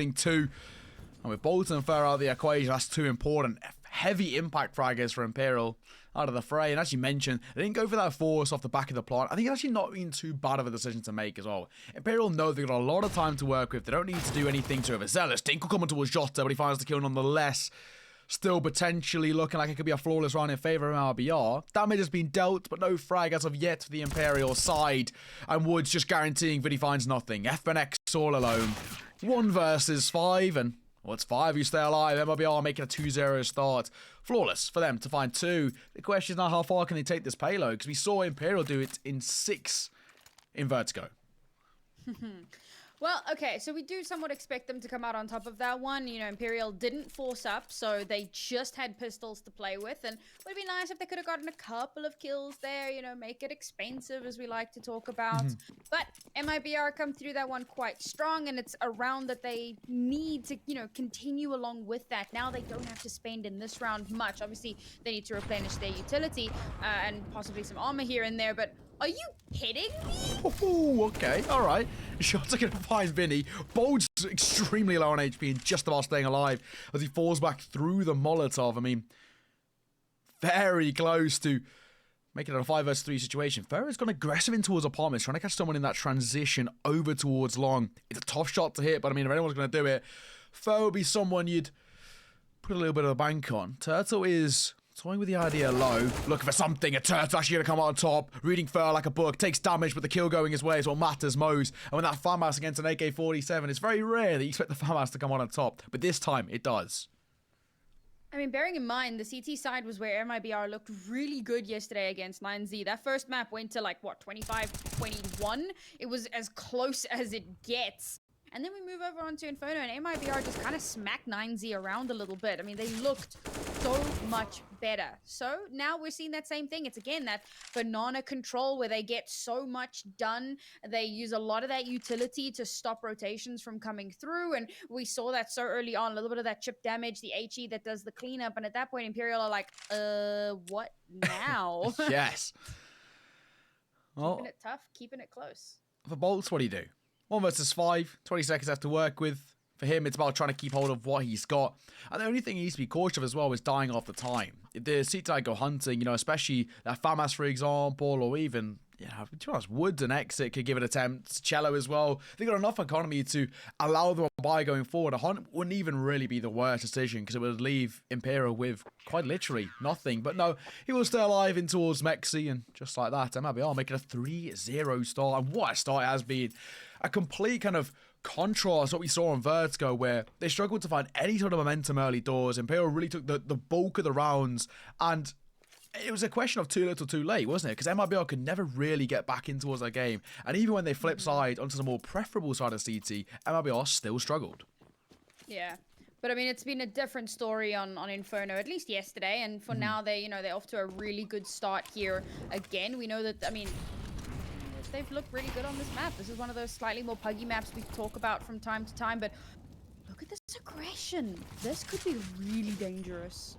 putting 2. And with boltz and Fer out of the equation, that's 2 important. Heavy impact fraggers for Imperial out of the fray. And as you mentioned, they didn't go for that force off the back of the plant. I think it's actually not been too bad of a decision to make as well. Imperial know they've got a lot of time to work with. They don't need to do anything too overzealous. Tinkle coming towards Jota, but he finds the kill nonetheless. Still potentially looking like it could be a flawless round in favour of MIBR. Damage has been dealt, but no frag as of yet for the Imperial side. And Woods just guaranteeing that he finds nothing. FNX all alone. 1 versus 5, and well, it's 5 who stay alive. MIBR making a 2-0 start. Flawless for them to find 2. The question is now, how far can they take this payload? Because we saw Imperial do it in 6 in Vertigo. Well, okay, so we do somewhat expect them to come out on top of that one. You know, Imperial didn't force up, so they just had pistols to play with. And it would be nice if they could have gotten a couple of kills there, you know, make it expensive, as we like to talk about. But MIBR come through that one quite strong, and it's a round that they need to, you know, continue along with that. Now they don't have to spend in this round much. Obviously, they need to replenish their utility and possibly some armor here and there, but are you kidding me? Oh, okay, all right. Shots are going to find Vinny. boltz extremely low on HP and just about staying alive as he falls back through the Molotov. I mean, very close to making it a 5 versus 3 situation. Ferrer's gone aggressive in towards apartments, trying to catch someone in that transition over towards long. It's a tough shot to hit, but I mean, if anyone's going to do it, Ferrer would be someone you'd put a little bit of a bank on. Tuurtle is toying with the idea low, looking for something. A Tuurtle actually going to come out on top, reading Fer like a book, takes damage, but the kill going his way is what matters most. And when that FAMAS against an AK-47, it's very rare that you expect the FAMAS to come on top, but this time it does. I mean, bearing in mind, the CT side was where MIBR looked really good yesterday against 9Z. That first map went to like, what, 25-21? It was as close as it gets. And then we move over onto Inferno, and MIBR just kind of smacked 9Z around a little bit. I mean, they looked so much better. So now we're seeing that same thing. It's again that banana control where they get so much done. They use a lot of that utility to stop rotations from coming through. And we saw that so early on, a little bit of that chip damage, the HE that does the cleanup. And at that point, Imperial are like, what now? Yes. Well, keeping it tough, keeping it close. For boltz, what do you do? 1 versus 5, 20 seconds left to work with. For him, it's about trying to keep hold of what he's got. And the only thing he needs to be cautious of as well is dying off the time. If the CTI go hunting, you know, especially that FAMAS, for example, or even, you know, to be honest, Woods and Exit could give it attempts. Chelo as well. They got enough economy to allow them a buy going forward. A hunt wouldn't even really be the worst decision because it would leave Imperial with quite literally nothing. But no, he will stay alive in towards Mexi, and just like that, MIBR making a 3-0 start. And what a start it has been. A complete kind of contrast what we saw on Vertigo, where they struggled to find any sort of momentum early doors. Imperial really took the bulk of the rounds, and it was a question of too little too late, wasn't it? Because MIBR could never really get back in towards their game, and even when they flip side onto the more preferable side of CT, MIBR still struggled. Yeah. But I mean, it's been a different story on Inferno, at least yesterday, and for now they're off to a really good start here again. We know that, I mean, they've looked really good on this map. This is one of those slightly more puggy maps we talk about from time to time, but look at this aggression. This could be really dangerous.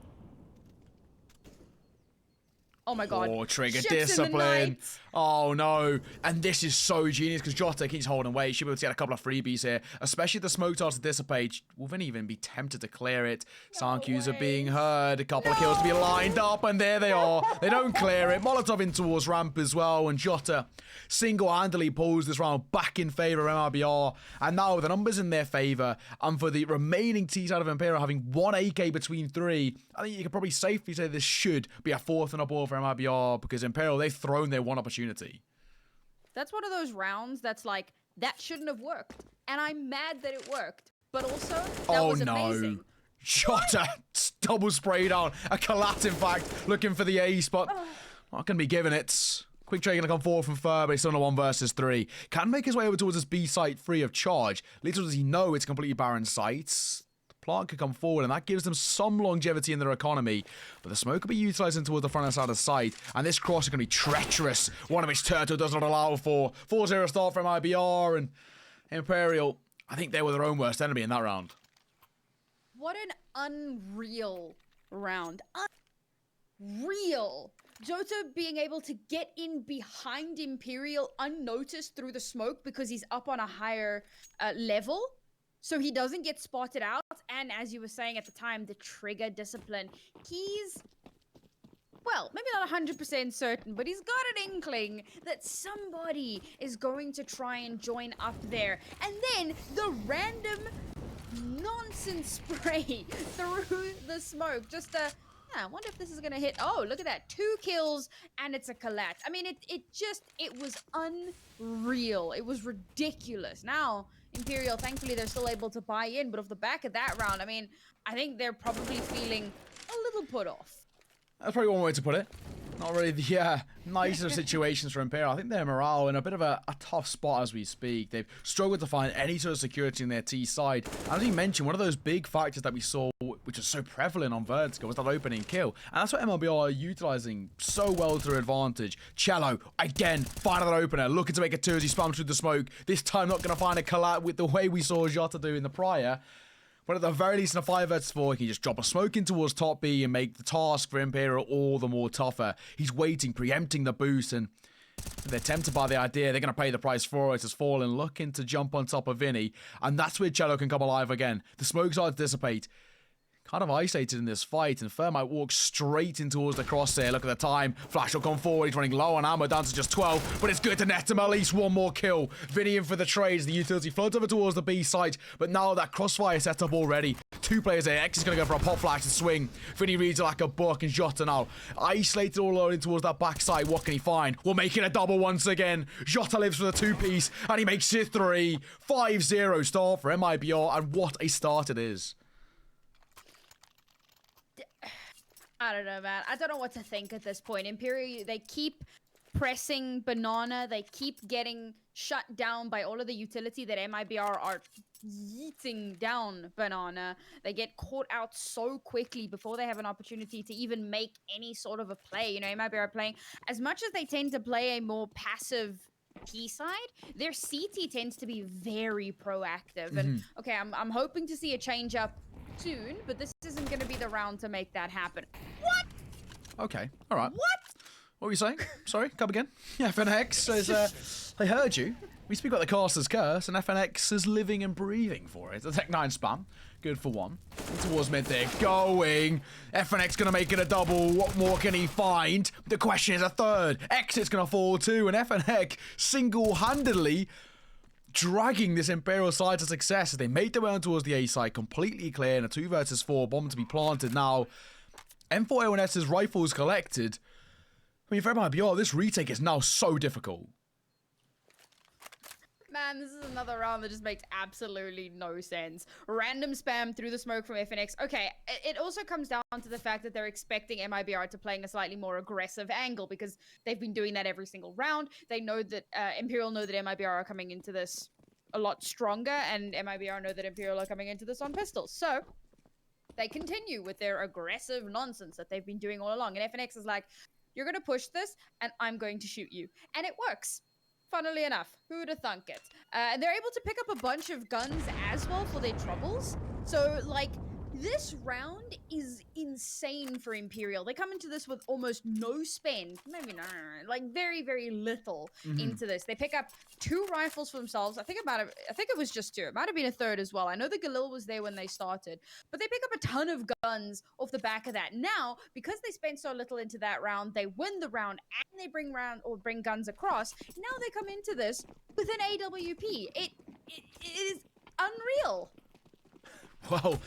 Oh my god. Oh, trigger Ships discipline. Oh no. And this is so genius because Jota keeps holding away. She'll be able to get a couple of freebies here, especially if the smoke starts to dissipate. Will then even be tempted to clear it. Sound cues are being heard. A couple of kills to be lined up, and there they are. They don't clear it. Molotov in towards ramp as well, and Jota single-handedly pulls this round back in favour of MIBR. And now the numbers in their favour, and for the remaining T side of Imperial having 1 AK between 3, I think you can probably safely say this should be a 4th and a ball for MIBR, because Imperial, they've thrown their one opportunity. That's one of those rounds that's like, that shouldn't have worked. And I'm mad that it worked. But also, that was amazing. Jota double spray down. A collat, in fact, looking for the ace, but not going to be given it. Quick trade going to come forward from Fer, but it's on a 1 versus 3. Can make his way over towards this B site free of charge. Little does he know it's completely barren sites. Plant could come forward, and that gives them some longevity in their economy. But the smoke will be utilising towards the front and side of sight, and this cross is going to be treacherous. One of which Tuurtle does not allow for. 4-0 start from IBR, and Imperial, I think they were their own worst enemy in that round. What an unreal round. Unreal. Jota being able to get in behind Imperial unnoticed through the smoke because he's up on a higher level. so he doesn't get spotted out. And as you were saying at the time, the trigger discipline. He's, well, maybe not 100% certain, but he's got an inkling that somebody is going to try and join up there. And then the random nonsense spray through the smoke. Just a, yeah, I wonder if this is gonna hit. Oh, look at that. 2 kills and it's a collat. I mean, it was unreal. It was ridiculous. Now, Imperial, thankfully, they're still able to buy in, but off the back of that round, I mean, I think they're probably feeling a little put off. That's probably one way to put it. Not really the nicer situations for Imperial. I think their morale in a bit of a tough spot as we speak. They've struggled to find any sort of security in their T side. And as you mentioned, one of those big factors that we saw, which is so prevalent on Vertigo, was that opening kill. And that's what MIBR are utilizing so well to their advantage. Chelo, again, finding that opener, looking to make a 2 as he spams through the smoke. This time not going to find a collab with the way we saw Jota do in the prior. But at the very least, in a 5 vs 4, he can just drop a smoke in towards top B and make the task for Imperial all the more tougher. He's waiting, preempting the boost, and they're tempted by the idea. They're going to pay the price for it as Fallen looking to jump on top of Vinny. And that's where chelo can come alive again. The smoke starts to dissipate. Kind of isolated in this fight, and Fer might walk straight in towards the crosshair. Look at the time. Flash will come forward. He's running low on ammo, down to just 12, but it's good to net him at least one more kill. Vinny in for the trades. The utility floats over towards the B site, but now that crossfire is set up already. 2 players there. X is going to go for a pop flash and swing. Vinny reads it like a book, and Jota now isolated all alone towards that backside. What can he find? We'll make it a double once again. Jota lives for the 2-piece, and he makes it 3. 5-0 start for MIBR, and what a start it is. I don't know, man. I don't know what to think at this point. Imperial, they keep pressing Banana. They keep getting shut down by all of the utility that MIBR are yeeting down Banana. They get caught out so quickly before they have an opportunity to even make any sort of a play. You know, MIBR are playing, as much as they tend to play a more passive P side, their CT tends to be very proactive. And okay, I'm hoping to see a change up soon, but this isn't going to be the round to make that happen. What? Okay, all right. What? What were you saying? Sorry, come again. Yeah, FNX says, I heard you. We speak about the caster's curse, and FNX is living and breathing for it. The Tech 9 spam. Good for 1. And towards mid they're going. FNX going to make it a double. What more can he find? The question is a third. Exit's going to fall too, and FNX single-handedly dragging this Imperial side to success as they made their way on towards the A side, completely clear, and a 2 vs 4 bomb to be planted now. M4A1S's rifles collected. I mean, for MIBR, this retake is now so difficult. Man, this is another round that just makes absolutely no sense. Random spam through the smoke from FNX. Okay, it also comes down to the fact that they're expecting MIBR to playing a slightly more aggressive angle because they've been doing that every single round. They know that Imperial know that MIBR are coming into this a lot stronger, and MIBR know that Imperial are coming into this on pistols. So they continue with their aggressive nonsense that they've been doing all along. And FNX is like, you're going to push this, and I'm going to shoot you. And it works. Funnily enough, who would have thunk it? And they're able to pick up a bunch of guns as well for their troubles. So, like, this round is insane for Imperial. They come into this with almost no spend. Maybe no, like very, very little into this. They pick up 2 rifles for themselves. I think it was just 2. It might have been a third as well. I know the Galil was there when they started, but they pick up a ton of guns off the back of that. Now, because they spent so little into that round, they win the round and they bring guns across. Now they come into this with an AWP. It is unreal. Well,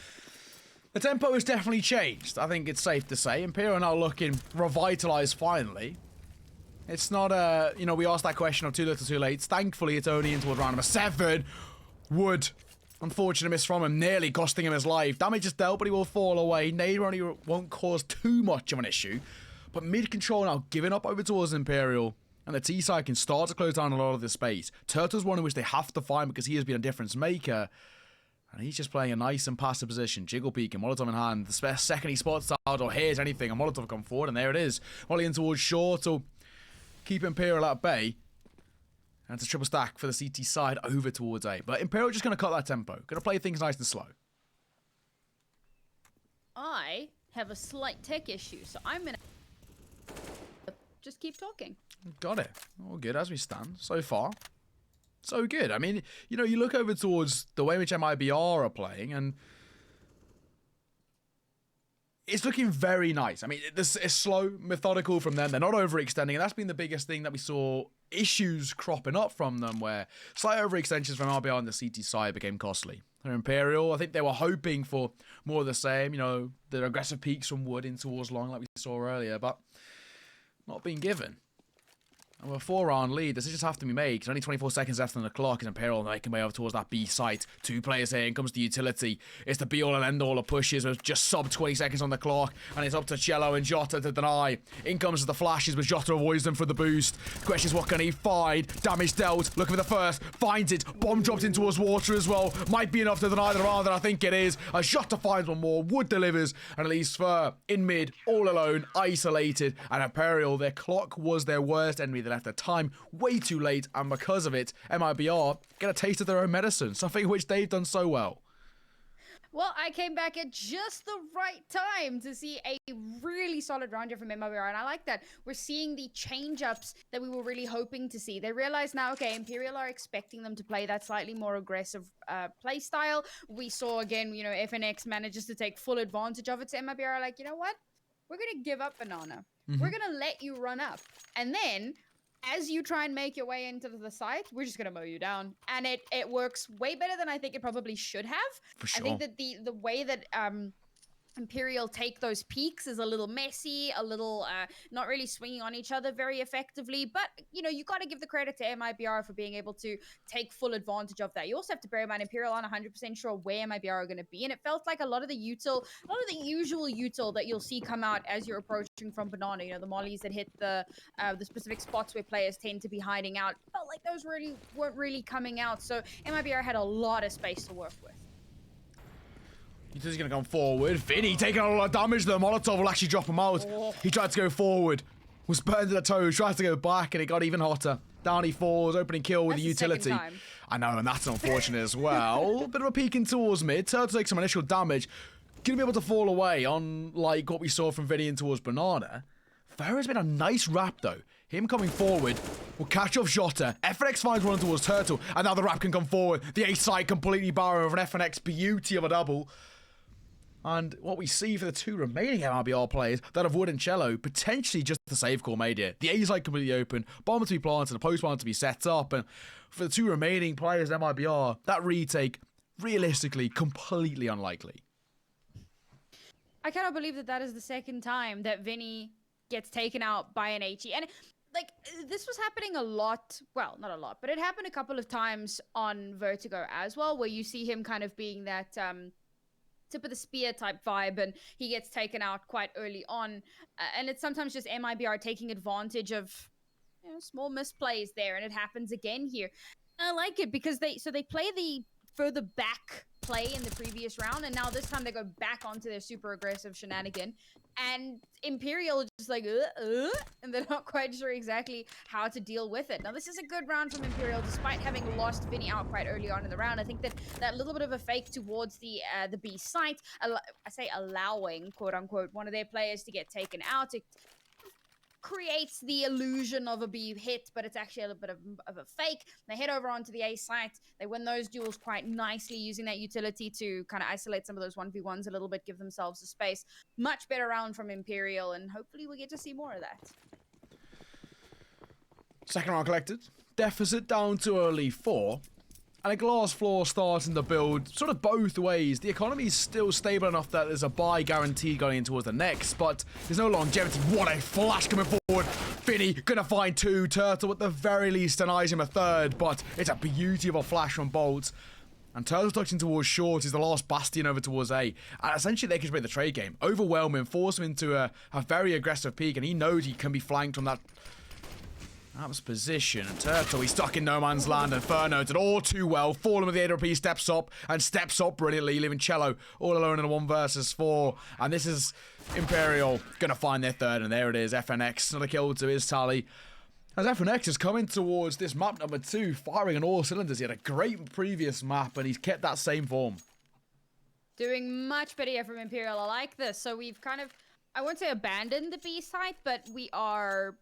the tempo has definitely changed. I think it's safe to say. Imperial are now looking revitalized finally. It's not we asked that question of too little too late. Thankfully, it's only in toward round number 7. Wood. Unfortunate miss from him, nearly costing him his life. Damage is dealt, but he will fall away. Nader only won't cause too much of an issue. But mid-control now giving up over towards Imperial. And the T-side can start to close down a lot of this space. Tuurtle's one in which they have to find because he has been a difference maker. And he's just playing a nice and passive position. Jiggle peeking, Molotov in hand. The second he spots out or hears anything, a Molotov come forward, and there it is. Molly in towards short to keep Imperial at bay. And it's a triple stack for the CT side over towards A. But Imperial just going to cut that tempo. Going to play things nice and slow. I have a slight tech issue, so I'm going to just keep talking. Got it. All good as we stand so far. so good. I mean, you know, you look over towards the way which MIBR are playing, and it's looking very nice. I mean, this is slow, methodical from them. They're not overextending, and that's been the biggest thing that we saw issues cropping up from them, where slight overextensions from RBR on the CT side became costly. For Imperial, I think they were hoping for more of the same, you know, the aggressive peaks from wood in towards long like we saw earlier, but not being given. And with a 4-round lead, decisions have to be made, because only 24 seconds left on the clock as Imperial making way over towards that B site. 2 players here, in comes the utility. It's the be-all and end-all of pushes, with just sub 20 seconds on the clock, and it's up to Chelo and Jota to deny. In comes the flashes, but Jota avoids them for the boost. The question is, what can he find? Damage dealt, looking for the first, finds it, bomb dropped in towards water as well. Might be enough to deny the round, I think it is. As Jota finds one more, Wood delivers, and at least Fer in mid, all alone, isolated, and Imperial, their clock was their worst enemy. They left their time way too late, and because of it, MIBR get a taste of their own medicine, something which they've done so well. Well, I came back at just the right time to see a really solid round here from MIBR, and I like that. We're seeing the change-ups that we were really hoping to see. They realize now, okay, Imperial are expecting them to play that slightly more aggressive play style. We saw, again, you know, FNX manages to take full advantage of it, so MIBR are like, you know what? We're going to give up banana. We're going to let you run up. And then, as you try and make your way into the site, we're just going to mow you down. And it works way better than I think it probably should have. For sure. I think that the way that Imperial take those peaks is a little messy, a little not really swinging on each other very effectively. But, you know, you got to give the credit to MIBR for being able to take full advantage of that. You also have to bear in mind Imperial aren't 100% sure where MIBR are going to be. And it felt like a lot of the usual util that you'll see come out as you're approaching from banana, you know, the mollies that hit the specific spots where players tend to be hiding out, felt like those weren't really coming out. So MIBR had a lot of space to work with. He's going to come forward. Vinny taking a lot of damage. The Molotov will actually drop him out. Oh. He tried to go forward. Was burned to the toes. Tries to go back, and it got even hotter. Down he falls. Opening kill with That's the utility. second time. I know, and that's unfortunate as well. Bit of a peek in towards mid. Tuurtle takes some initial damage. Going to be able to fall away on like what we saw from Vinny in towards Banana. Fer has been a nice wrap, though. Him coming forward will catch off Jota. FNX finds one towards Tuurtle, and now the wrap can come forward. The A side completely barren of an FNX beauty of a double. And what we see for the 2 remaining MIBR players, that of Wood and Chelo, potentially just the save call made here. The A side completely open, bomb to be planted, the post bomb to be set up, and for the 2 remaining players MIBR, that retake, realistically, completely unlikely. I cannot believe that is the second time that Vinny gets taken out by an HE. And, like, this was happening a lot. Well, not a lot, but it happened a couple of times on Vertigo as well, where you see him kind of being that tip of the spear type vibe, and he gets taken out quite early on. And it's sometimes just MIBR taking advantage of, you know, small misplays there, and it happens again here. I like it because they play the further back play in the previous round, and now this time they go back onto their super aggressive shenanigan, and Imperial is just like and they're not quite sure exactly how to deal with it. Now this is a good round from Imperial, despite having lost Vinny out quite early on in the round. I think that little bit of a fake towards the B site, I say allowing, quote unquote, one of their players to get taken out, it creates the illusion of a B hit, but it's actually a little bit of a fake. They head over onto the A site. They win those duels quite nicely, using that utility to kind of isolate some of those 1v1s a little bit, give themselves a space. Much better round from Imperial, and hopefully we get to see more of that. Second round collected. Deficit down to early 4. And a glass floor starting to build sort of both ways. The economy is still stable enough that there's a buy guaranteed going in towards the next, but there's no longevity. What a flash coming forward. Vinny gonna find 2. Tuurtle at the very least denies him a 3rd, but it's a beauty of a flash from boltz. And Turtle's touching towards short is the last bastion over towards A. And essentially they can play the trade game. Overwhelm him, force him into a very aggressive peak, and he knows he can be flanked from that position. And Tuurtle, he's stuck in no man's land. Inferno did all too well. Fallen with the AWP, steps up brilliantly, leaving Chelo all alone in a 1 versus 4. And this is Imperial gonna find their 3rd, and there it is. FNX, another kill to his tally. As FNX is coming towards this map number 2, firing on all cylinders. He had a great previous map, and he's kept that same form. Doing much better here from Imperial. I like this. So we've kind of, I won't say abandoned the B site, but we are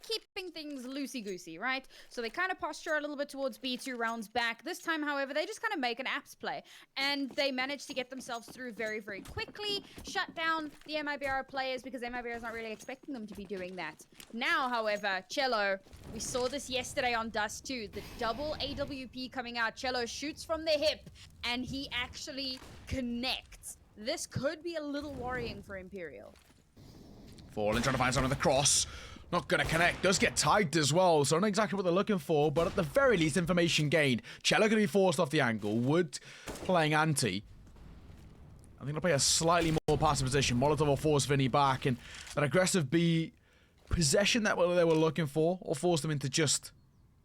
keeping things loosey-goosey, right? So they kind of posture a little bit towards B2 rounds back. This time, however, they just kind of make an apps play. And they manage to get themselves through very, very quickly, shut down the MIBR players because MIBR is not really expecting them to be doing that. Now, however, chelo, we saw this yesterday on Dust 2, the double AWP coming out. Chelo shoots from the hip, and he actually connects. This could be a little worrying for Imperial. Fallen trying to find someone with the cross. Not going to connect. Does get tagged as well, so not exactly what they're looking for, but at the very least, information gained. chelo going to be forced off the angle. Wood playing anti. I think they'll play a slightly more passive position. Molotov will force Vinny back, and an aggressive B possession that they were looking for, or force them into just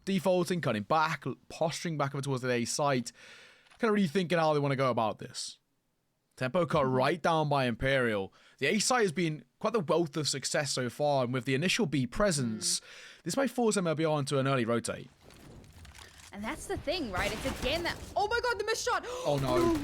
defaulting, cutting back, posturing back over towards the A site. Kind of really thinking how they want to go about this. Tempo cut right down by Imperial. The A site has been quite the wealth of success so far, and with the initial B presence, this might force MIBR into an early rotate. And that's the thing, right? It's again that... Oh my god, the missed shot! Oh no.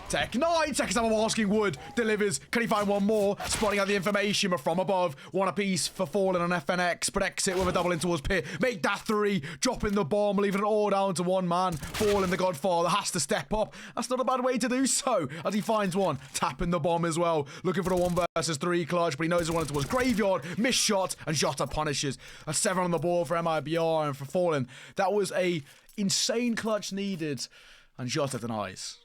Tech 9 seconds I'm asking. Wood delivers. Can he find one more? Spotting out the information, but from above. One apiece for Fallen on FNX, but exit with a double in towards Pit. Make that 3. Dropping the bomb, leaving it all down to one man. Fallen, the Godfather, has to step up. That's not a bad way to do so, as he finds one. Tapping the bomb as well. Looking for the 1 versus 3 clutch, but he knows the one towards Graveyard. Missed shot, and Jota punishes. A 7 on the board for MIBR, and for Fallen. That was a insane clutch needed, and Jota denies.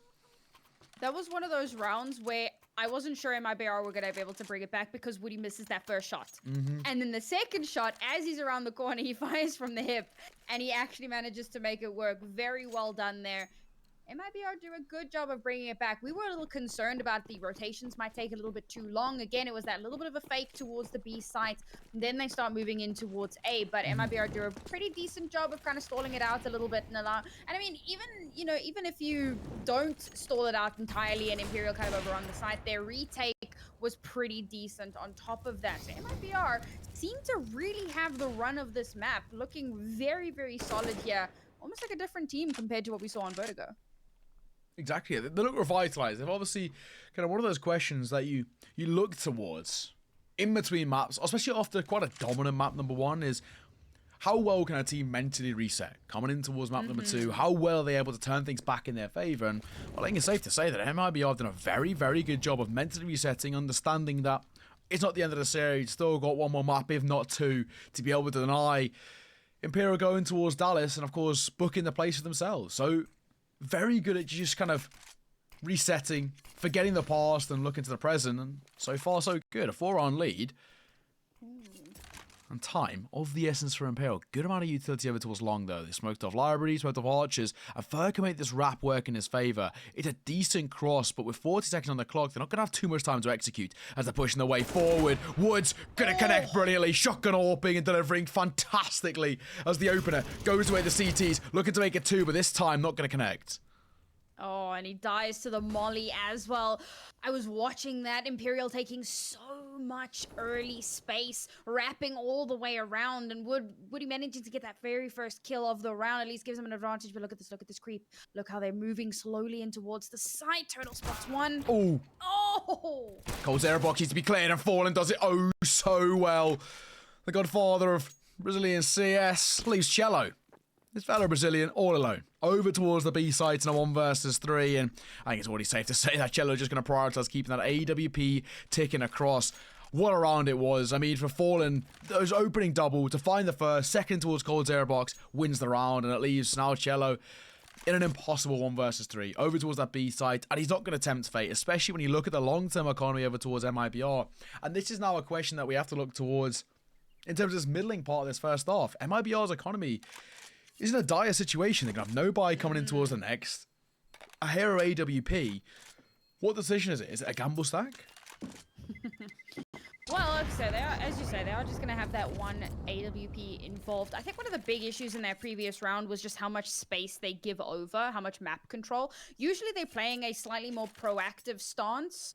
That was one of those rounds where I wasn't sure MIBR were going to be able to bring it back because Woody misses that first shot. And then the second shot, as he's around the corner, he fires from the hip, and he actually manages to make it work. Very well done there. MIBR do a good job of bringing it back. We were a little concerned about the rotations might take a little bit too long. Again, it was that little bit of a fake towards the B site. Then they start moving in towards A, but MIBR do a pretty decent job of kind of stalling it out a little bit and allow. And I mean, even if you don't stall it out entirely and Imperial kind of overrun the site, their retake was pretty decent on top of that. So MIBR seem to really have the run of this map, looking very, very solid here. Almost like a different team compared to what we saw on Vertigo. Exactly. They look revitalized. They've obviously kind of one of those questions that you look towards in between maps, especially after quite a dominant map number 1, is how well can a team mentally reset coming in towards map number 2? How well are they able to turn things back in their favor? And well, I think it's safe to say that MIBR have done a very, very good job of mentally resetting, understanding that it's not the end of the series. Still got one more map, if not 2, to be able to deny Imperial going towards Dallas and, of course, booking the place for themselves. So very good at just kind of resetting, forgetting the past and looking to the present, and so far so good. A 4-round lead. And time of the essence for Imperial. Good amount of utility over towards long though. They smoked off libraries, smoked off archers, and Fer can make this wrap work in his favour. It's a decent cross, but with 40 seconds on the clock, they're not going to have too much time to execute as they're pushing their way forward. Woods going to connect brilliantly, shotgun AWPing and delivering fantastically as the opener goes away the CTs, looking to make it 2, but this time not going to connect. Oh, and he dies to the molly as well. I was watching that. Imperial taking so much early space, wrapping all the way around, and Woody managing to get that very first kill of the round at least gives him an advantage. But look at this creep. Look how they're moving slowly in towards the side. Tuurtle spots one. Oh. Oh! Cole's airbox needs to be cleared, and Fallen does it oh so well. The godfather of Brazilian CS leaves chelo. This fellow Brazilian all alone over towards the B sites in a 1 versus 3, and I think it's already safe to say that chelo is just going to prioritize keeping that AWP ticking across. What a round it was. I mean, for Fallen, those opening double to find the first, second towards Cole's airbox, wins the round, and it leaves now chelo in an impossible 1 versus 3 over towards that B site, and he's not going to tempt fate, especially when you look at the long-term economy over towards MIBR. And this is now a question that we have to look towards in terms of this middling part of this first half. MIBR's economy is in a dire situation. They're going to have no buy coming in towards the next. A hero AWP. What decision is it? Is it a gamble stack? Well, so they are, as you say, they are just going to have that one AWP involved. I think one of the big issues in their previous round was just how much space they give over, how much map control. Usually they're playing a slightly more proactive stance,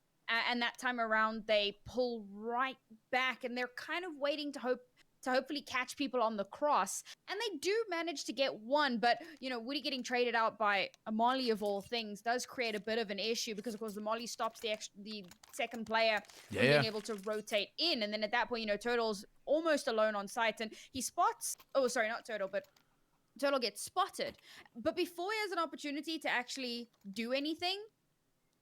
and that time around they pull right back, and they're kind of waiting to hope to hopefully catch people on the cross. And they do manage to get one, but, you know, Woody getting traded out by a molly of all things does create a bit of an issue because, of course, the molly stops the second player from being able to rotate in. And then at that point, you know, Tuurtle's almost alone on site, and he spots... Oh, sorry, not Tuurtle, but Tuurtle gets spotted. But before he has an opportunity to actually do anything,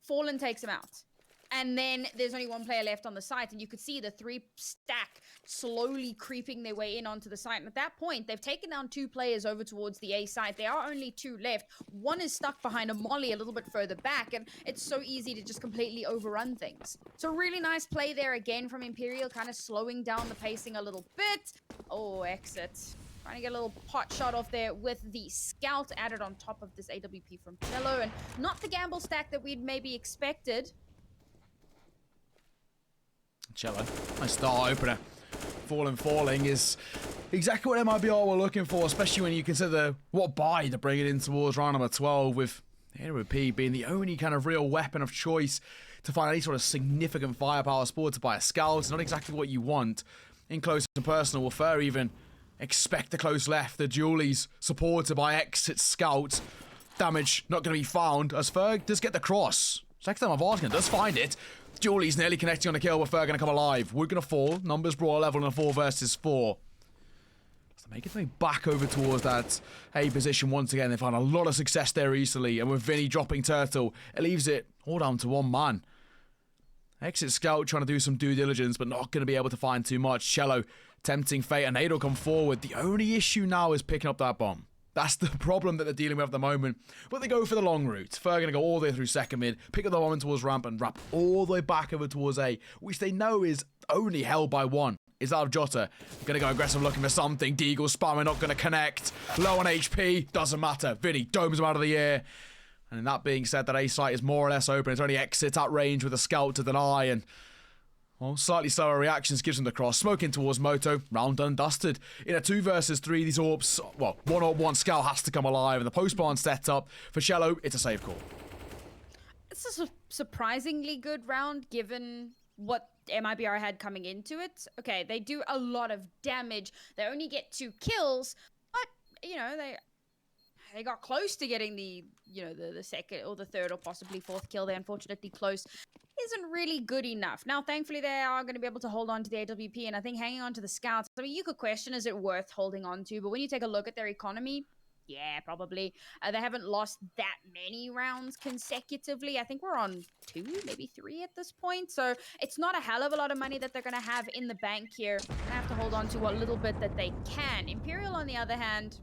Fallen takes him out. And then there's only one player left on the site, and you could see the 3 stack slowly creeping their way in onto the site. And at that point, they've taken down 2 players over towards the A site. There are only 2 left. One is stuck behind a molly a little bit further back, and it's so easy to just completely overrun things. So really nice play there again from Imperial, kind of slowing down the pacing a little bit. Oh, exit. Trying to get a little pot shot off there with the scout added on top of this AWP from Chelo, and not the gamble stack that we'd maybe expected. Chelo, nice start opener. Falling is exactly what MIBR were looking for, especially when you consider what buy to bring it in towards round number 12, with AWP being the only kind of real weapon of choice to find any sort of significant firepower supported by a scout. It's not exactly what you want in close and personal warfare. Even expect the close left, the dualies supported by exit scout. Damage not going to be found as Ferg does get the cross. Second time I've asked him, does find it. Julie's nearly connecting on the kill, but Ferg going to come alive. We're going to fall. Numbers brought a level in a 4 versus 4. So they make it back over towards that A position once again. They found a lot of success there recently. And with Vinny dropping Tuurtle, it leaves it all down to 1 man. Exit scout trying to do some due diligence, but not going to be able to find too much. Chelo tempting fate, and Nado come forward. The only issue now is picking up that bomb. That's the problem that they're dealing with at the moment. But they go for the long route. Ferg going to go all the way through second mid, pick up the bomb towards ramp, and wrap all the way back over towards A, which they know is only held by 1. Is that of Jota. Going to go aggressive looking for something. Deagle spamming, not going to connect. Low on HP, doesn't matter. Vinny domes him out of the air. And that being said, that A site is more or less open. It's only exit at range with a scout to deny, and well, slightly slower reactions gives him the cross. Smoking towards Moto. Round done, dusted. In a 2 versus 3, these AWPs, well, 1-on-1 scout has to come alive, and the post barn set up. For Chelo, it's a safe call. It's a surprisingly good round given what MIBR had coming into it. Okay, they do a lot of damage. They only get 2 kills, but, you know, they got close to getting the, you know, the second or the third or possibly 4th kill. They're unfortunately close. Isn't really good enough. Now, thankfully, they are going to be able to hold on to the AWP, and I think hanging on to the scouts, I mean, you could question, is it worth holding on to? But when you take a look at their economy, yeah, probably. They haven't lost that many rounds consecutively. I think we're on 2, maybe 3 at this point. So it's not a hell of a lot of money that they're going to have in the bank here. They have to hold on to what little bit that they can. Imperial, on the other hand,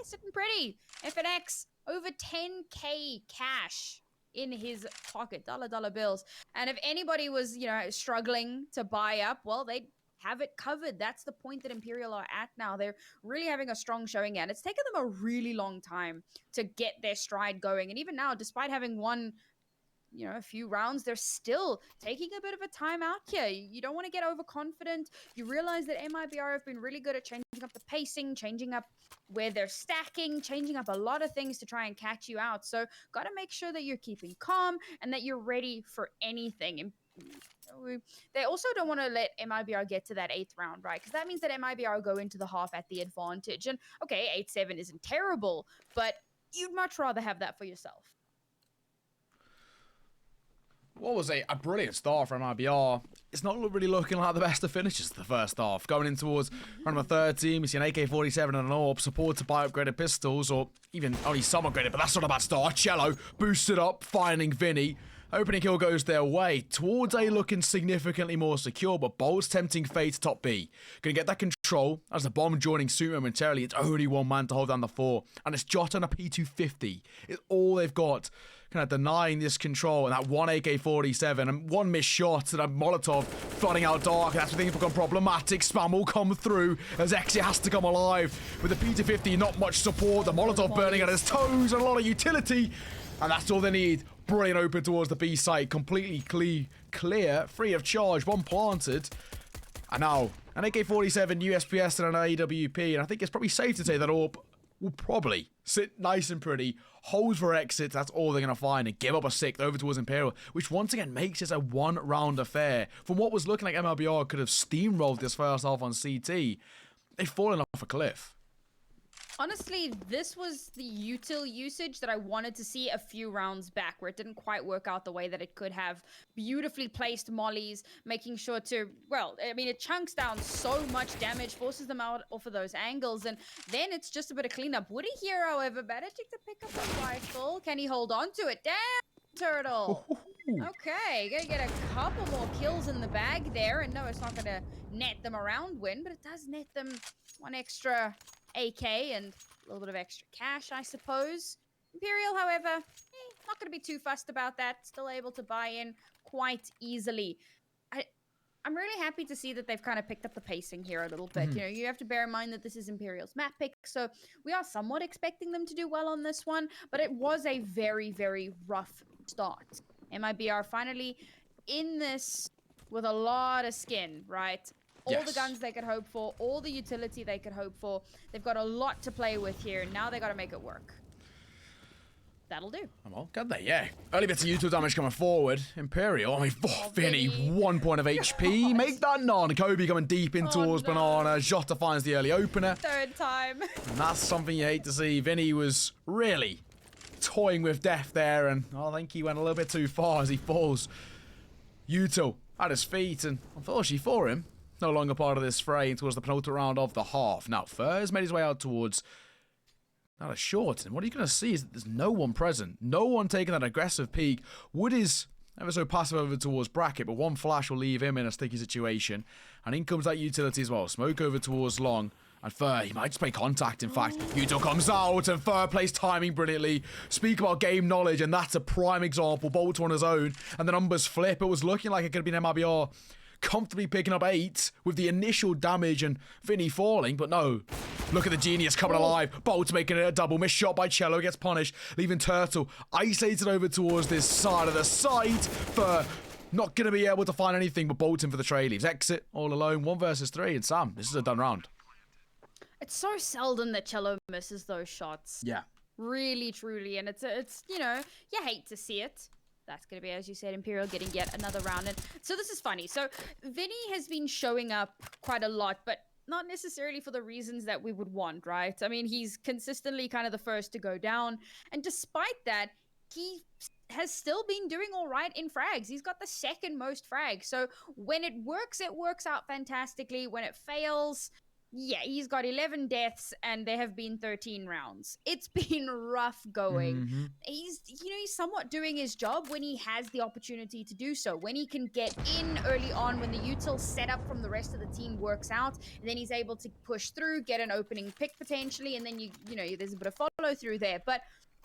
sitting pretty. FNX, over 10K cash in his pocket, dollar bills. And if anybody was, you know, struggling to buy up, well, they'd have it covered. That's the point that Imperial are at now. They're really having a strong showing, and it's taken them a really long time to get their stride going. And even now, despite having won, you know, a few rounds, they're still taking a bit of a time out here. You don't want to get overconfident. You realize that MIBR have been really good at changing up the pacing, changing up where they're stacking, changing up a lot of things to try and catch you out. So got to make sure that you're keeping calm and that you're ready for anything. And they also don't want to let MIBR get to that 8th round, right? Because that means that MIBR go into the half at the advantage. And okay, 8-7 isn't terrible, but you'd much rather have that for yourself. What was a brilliant start from MIBR. It's not really looking like the best of finishes the first half. Going in towards round number 13, we see an AK-47 and an AWP supported by upgraded pistols, or even only some upgraded, but that's not a bad start. Chelo boosted up, finding Vinny. Opening kill goes their way. Towards A looking significantly more secure, but boltz tempting fate top B. Gonna get that control as the bomb joining suit momentarily. It's only 1 man to hold down the 4, and it's Jota and a P250. It's all they've got. Kind of denying this control, and that 1 AK-47 and 1 missed shot and a Molotov flooding out dark. That's where things become problematic. Spam will come through as Exit has to come alive with the P250. Not much support. The Molotov burning at his toes and a lot of utility, and that's all they need. Brilliant open towards the B site, completely clear, free of charge, 1 planted, and now an AK-47 USPS and an AWP, and I think it's probably safe to say that AWP will probably sit nice and pretty, hold for exits, that's all they're going to find, and give up a 6th over towards Imperial, which once again makes this a one-round affair. From what was looking like MIBR could have steamrolled this first half on CT, they've fallen off a cliff. Honestly, this was the util usage that I wanted to see a few rounds back, where it didn't quite work out the way that it could have. Beautifully placed mollies, making sure to, well, I mean, it chunks down so much damage, forces them out off of those angles, and then it's just a bit of cleanup. Woody here, however, managing to pick up a rifle. Can he hold on to it? Damn, Tuurtle. Okay, gonna get a couple more kills in the bag there, and no, it's not gonna net them a round win, but it does net them one extra AK and a little bit of extra cash, I suppose. Imperial, however, not going to be too fussed about that. Still able to buy in quite easily. I'm really happy to see that they've kind of picked up the pacing here a little bit. You know, you have to bear in mind that this is Imperial's map pick, so we are somewhat expecting them to do well on this one, but it was a very, very rough start. MIBR finally in this with a lot of skin, right? All the guns they could hope for, all the utility they could hope for. They've got a lot to play with here. Now they got to make it work. That'll do. Well, got they? Yeah. Early bits of util damage coming forward. Imperial, I mean, Vinny, 1 point of HP. Make that non. Kobe coming deep in towards Banana. Jota finds the early opener. 3rd time. And that's something you hate to see. Vinny was really toying with death there, and I think he went a little bit too far as he falls. Util at his feet, and unfortunately for him, no longer part of this fray towards the penultimate round of the half. Now, Furs made his way out towards not a short, and what you're going to see is that there's no one present. No one taking that aggressive peek. Wood is ever so passive over towards Bracket, but one flash will leave him in a sticky situation. And in comes that utility as well. Smoke over towards Long. And Fur, he might just play contact, in fact. Util comes out, and Fur plays timing brilliantly. Speak about game knowledge, and that's a prime example. boltz on his own, and the numbers flip. It was looking like it could have been MIBR comfortably picking up 8 with the initial damage and Vinny falling, but no. Look at the genius coming alive. boltz making it a double. Missed shot by Chelo, gets punished, leaving Tuurtle isolated over towards this side of the site. For not going to be able to find anything but boltz in for the tray. Leaves exit all alone. 1 versus 3, and Sam, this is a done round. It's so seldom that Chelo misses those shots. Yeah. Really, truly, and it's you know, you hate to see it. That's going to be, as you said, Imperial getting yet another round. And so this is funny. So Vinny has been showing up quite a lot, but not necessarily for the reasons that we would want, right? I mean, he's consistently kind of the first to go down. And despite that, he has still been doing all right in frags. He's got the 2nd most frags. So when it works out fantastically. When it fails, yeah, he's got 11 deaths and there have been 13 rounds. It's been rough going. He's somewhat doing his job when he has the opportunity to do so. When he can get in early on, when the util setup from the rest of the team works out, and then he's able to push through, get an opening pick potentially, and then you know, there's a bit of follow through there. But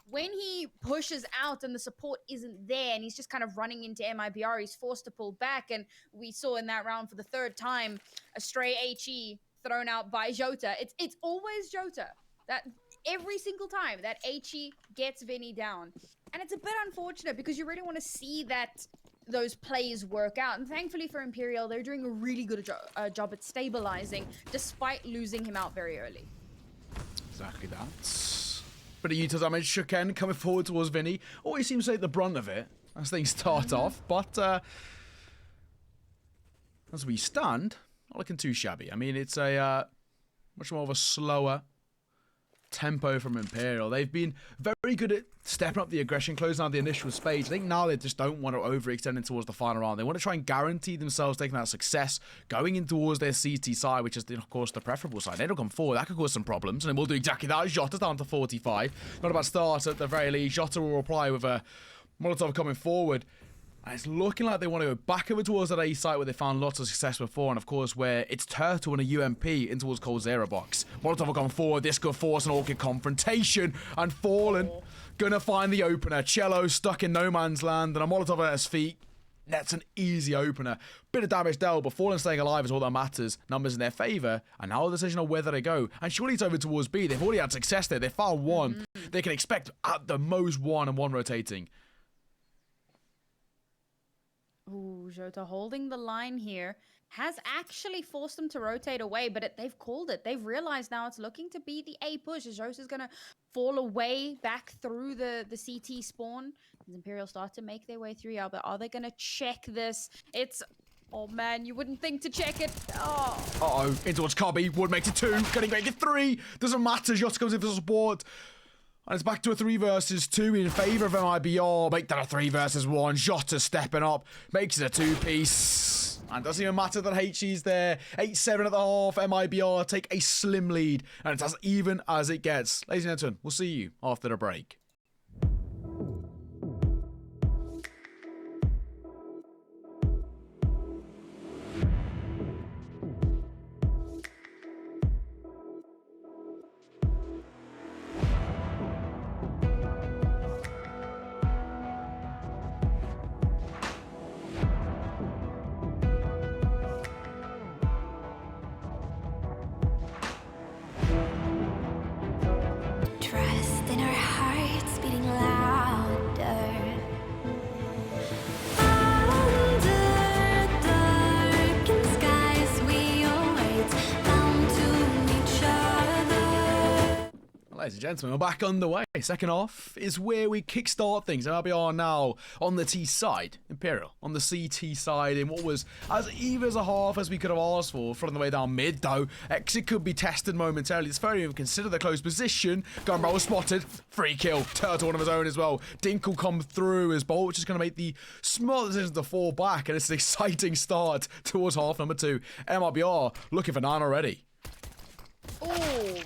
when he pushes out and the support isn't there and he's just kind of running into MIBR, he's forced to pull back. And we saw in that round for the 3rd time, a stray HE thrown out by Jota. It's always Jota. That every single time that HE gets Vinny down. And it's a bit unfortunate because you really want to see that those plays work out. And thankfully for Imperial, they're doing a really good job at stabilizing despite losing him out very early. Exactly that. Bit of util damage. Shuken coming forward towards Vinny. Always seems to take the brunt of it as things start off. But as we stand, not looking too shabby. I mean, it's a much more of a slower tempo from Imperial. They've been very good at stepping up the aggression, closing out the initial space. I think now they just don't want to overextend it towards the final round. They want to try and guarantee themselves taking that success, going in towards their CT side, which is, of course, the preferable side. They don't come forward. That could cause some problems, and we'll do exactly that. Jota's down to 45. Not a bad start at the very least. Jota will reply with a Molotov coming forward. And it's looking like they want to go back over towards that A site where they found lots of success before, and of course where it's Tuurtle and a UMP in towards Cold Zero box. Molotov will come forward. This could force an awkward confrontation, and Fallen gonna find the opener. Chelo stuck in no man's land, and a Molotov at his feet. That's an easy opener. Bit of damage dealt, but Fallen staying alive is all that matters. Numbers in their favour, and now the decision of whether they go. And surely it's over towards B. They've already had success there. They found one. They can expect at the most one and one rotating. Ooh, Jota holding the line here. has actually forced them to rotate away, but they've called it. They've realized now it's looking to be the A push as Jose is going to fall away back through the CT spawn. As Imperial start to make their way through, yeah, but are they going to check this? It's... Oh man, you wouldn't think to check it. Oh. Uh-oh, in towards Cubby. Wood makes it 2. Getting make it 3. Doesn't matter. Jota comes in for support. And it's back to a 3 versus 2 in favour of MIBR. Make that a 3 versus 1. Jota stepping up. Makes it a 2-piece. And doesn't even matter that HG's there. 8-7 at the half. MIBR take a slim lead. And it's as even as it gets. Ladies and gentlemen, we'll see you after the break. Trust in our hearts beating louder. Under darkened skies we await, bound to each other. Ladies and gentlemen, we're back underway. Second half is where we kickstart things. MIBR now on the T side, Imperial on the CT side in what was as even as a half as we could have asked for. From the way down mid though, exit could be tested momentarily. It's fair to even consider the close position. Gunbarrel was spotted, free kill. Tuurtle one of his own as well. Dink will come through as boltz is going to make the smart decision to fall back, and it's an exciting start towards half number 2. MIBR looking for 9 already. Oh,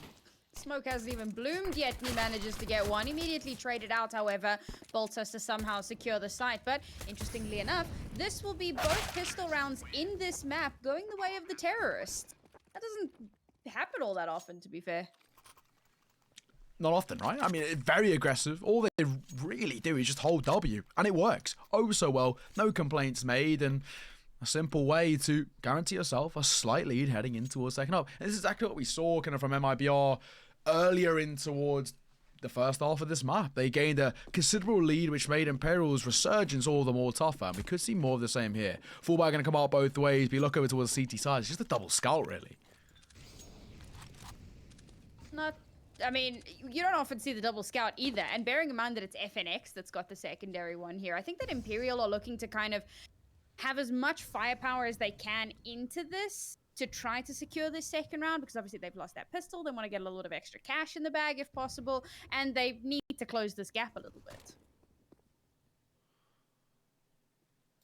smoke hasn't even bloomed yet, and he manages to get one. Immediately traded out, however. boltz has to somehow secure the site, but interestingly enough, this will be both pistol rounds in this map going the way of the terrorist. That doesn't happen all that often, to be fair. Not often, right? I mean, it's very aggressive. All they really do is just hold W, and it works. Oh, so well. No complaints made, and a simple way to guarantee yourself a slight lead heading in towards second half. And this is exactly what we saw kind of from MIBR earlier in towards the first half of this map. They gained a considerable lead, which made Imperial's resurgence all the more tougher. And we could see more of the same here. Fullback going to come out both ways. We look over towards the CT side. It's just a double scout, really. I mean, you don't often see the double scout either. And bearing in mind that it's FNX that's got the secondary one here, I think that Imperial are looking to kind of have as much firepower as they can into this to try to secure this second round, because obviously they've lost that pistol. They want to get a little bit of extra cash in the bag if possible, and they need to close this gap a little bit.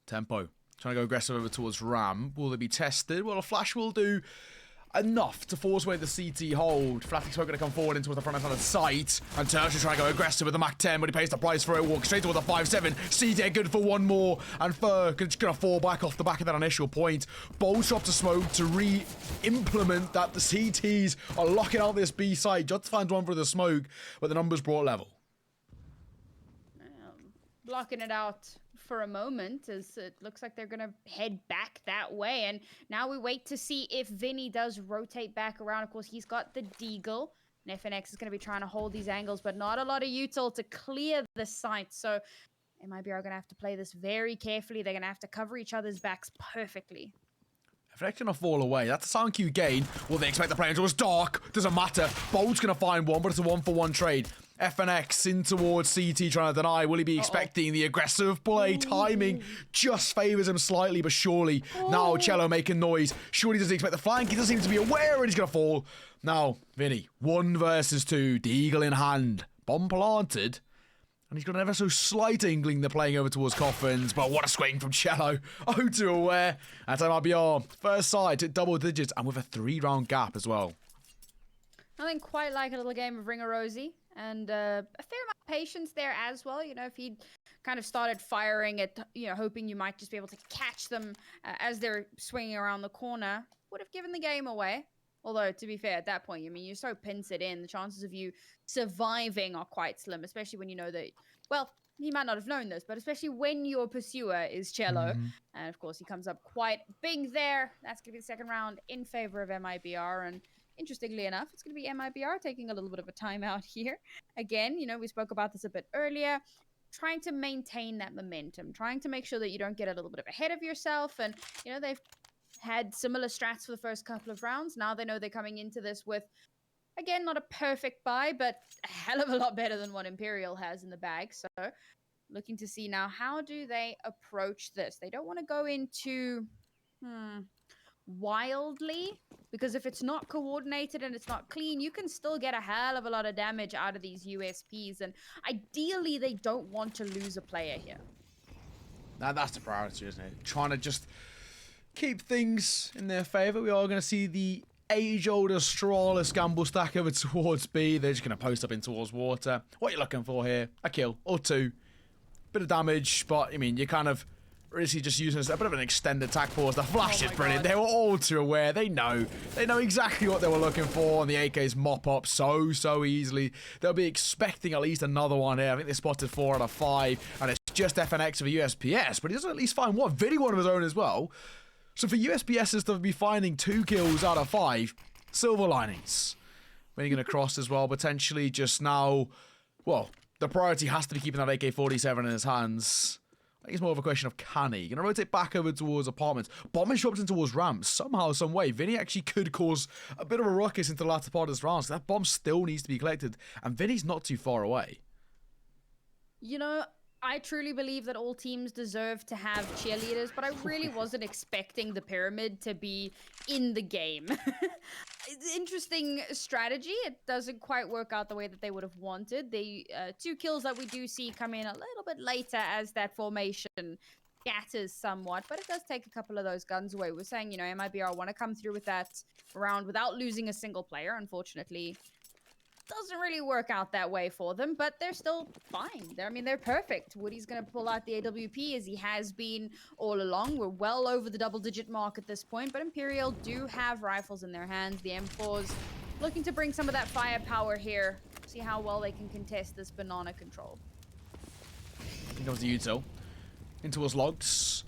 Tempo. Trying to go aggressive over towards Ram. Will they be tested? Well, a flash will do enough to force away the CT hold. Flatic's going to come forward into the front of the site. And Tuurtle trying to go aggressive with the Mac 10, but he pays the price for it. Walks straight towards the 5-7. CT good for one more. And Fur just going to fall back off the back of that initial point. boltz drops a smoke to re-implement that the CTs are locking out this B site. Jota finds one for the smoke, but the numbers brought level. Blocking it out for a moment, as it looks like they're gonna head back that way, and now we wait to see if Vinny does rotate back around. Of course, he's got the deagle, and FNX is gonna be trying to hold these angles, but not a lot of util to clear the site, so MIBR are gonna have to play this very carefully. They're gonna have to cover each other's backs perfectly. FNX gonna fall away. That's a sound cue gain. Will they expect the play until it's dark? Doesn't matter. boltz gonna find one, but it's a 1-for-1 trade. FNX in towards CT trying to deny. Will he be expecting the aggressive play? Timing just favours him slightly, but surely. Now chelo making noise. Surely doesn't expect the flank. He doesn't seem to be aware, and he's going to fall. Now, Vinny, 1 versus 2. Deagle in hand. Bomb planted. And he's got an ever so slight inkling they're playing over towards coffins. But what a swing from chelo. 0-2 aware. That's MIBR. First side to double digits, and with a 3-round gap as well. Nothing quite like a little game of Ring-a-Rosie, and a fair amount of patience there as well. You know, if he'd kind of started firing at, you know, hoping you might just be able to catch them as they're swinging around the corner, would have given the game away. Although, to be fair, at that point, I mean, you're so pincered in, the chances of you surviving are quite slim, especially when you know that, well, he might not have known this, but especially when your pursuer is chelo. And, of course, he comes up quite big there. That's going to be the second round in favor of MIBR, and interestingly enough, it's going to be MIBR taking a little bit of a timeout here. Again, you know, we spoke about this a bit earlier. Trying to maintain that momentum. Trying to make sure that you don't get a little bit of ahead of yourself. And, you know, they've had similar strats for the first couple of rounds. Now they know they're coming into this with, again, not a perfect buy, but a hell of a lot better than what Imperial has in the bag. So looking to see now, how do they approach this? They don't want to go into wildly, because if it's not coordinated and it's not clean, you can still get a hell of a lot of damage out of these USPs. And ideally, they don't want to lose a player here. Now that's the priority, isn't it? Trying to just keep things in their favor. We are going to see the age-old Astralis gamble stack over towards B. They're just going to post up in towards water. What are you looking for here? A kill or two. Bit of damage, but I mean, you're kind of really just using a bit of an extended attack pause. The flash is brilliant. They were all too aware. They know exactly what they were looking for, and the AKs mop up so easily. They'll be expecting at least another one here. I think they spotted 4 out of 5, and it's just FNX for USPS, but he doesn't at least find one. Vinny one of his own as well. So for USPS's to be finding 2 kills out of 5, silver linings. Vinny going to cross as well, potentially just now. Well, the priority has to be keeping that AK-47 in his hands. I think it's more of a question of can he. Going to rotate back over towards apartments. Bomb is dropped in towards ramps. Somehow, some way, Vinny actually could cause a bit of a ruckus into the latter part of this round. So that bomb still needs to be collected. And Vinny's not too far away. You know, I truly believe that all teams deserve to have cheerleaders, but I really wasn't expecting the pyramid to be in the game. It's interesting strategy. It doesn't quite work out the way that they would have wanted. The 2 kills that we do see come in a little bit later as that formation scatters somewhat, but it does take a couple of those guns away. We're saying, you know, MIBR want to come through with that round without losing a single player. Unfortunately, doesn't really work out that way for them, but they're still fine. They're perfect. Woody's going to pull out the AWP as he has been all along. We're well over the double-digit mark at this point, but Imperial do have rifles in their hands. The M4's looking to bring some of that firepower here. See how well they can contest this banana control. Here comes the util. In towards logs.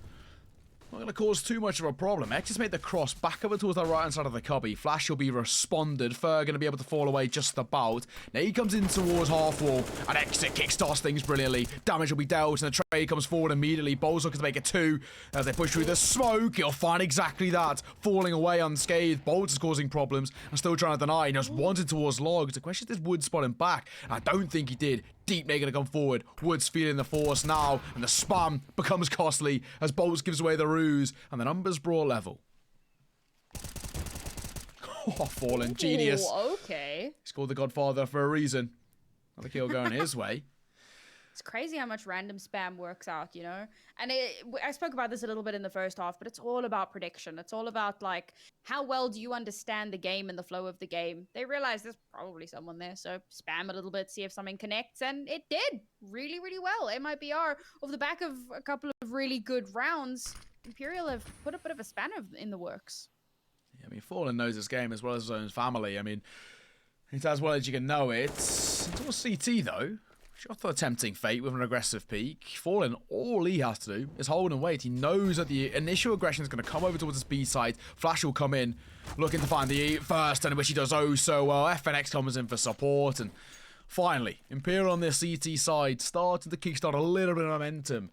Not going to cause too much of a problem. X has made the cross back over towards the right-hand side of the cubby. Flash will be responded. Fer going to be able to fall away just about. Now he comes in towards half wall. And Exit kickstarts things brilliantly. Damage will be dealt, and the trade comes forward immediately. Boltz looking to make it 2. As they push through the smoke, he'll find exactly that. Falling away unscathed. Boltz is causing problems and still trying to deny. He just wanted towards logs. The question is, Wood spot him back? I don't think he did. Deep Nate going to come forward. Woods feeling the force now, and the spam becomes costly as Boltz gives away the ruse, and the numbers brawl level. Oh, fallen genius. Ooh, okay. He's called the Godfather for a reason. Another kill going his way. It's crazy how much random spam works out, you know? And I spoke about this a little bit in the first half, but it's all about prediction. It's all about, like, how well do you understand the game and the flow of the game? They realize there's probably someone there, so spam a little bit, see if something connects, and it did really, really well. MIBR, off the back of a couple of really good rounds, Imperial have put a bit of a spanner in the works. Yeah, I mean, Fallen knows this game as well as his own family. I mean, it's as well as you can know it. It's all CT, though. Shot for a tempting fate with an aggressive peek. Fallen, all he has to do is hold and wait. He knows that the initial aggression is going to come over towards his B side. Flash will come in, looking to find the E first, and which he does oh so well. FNX comes in for support, and finally, Imperial on their CT side started to kickstart a little bit of momentum.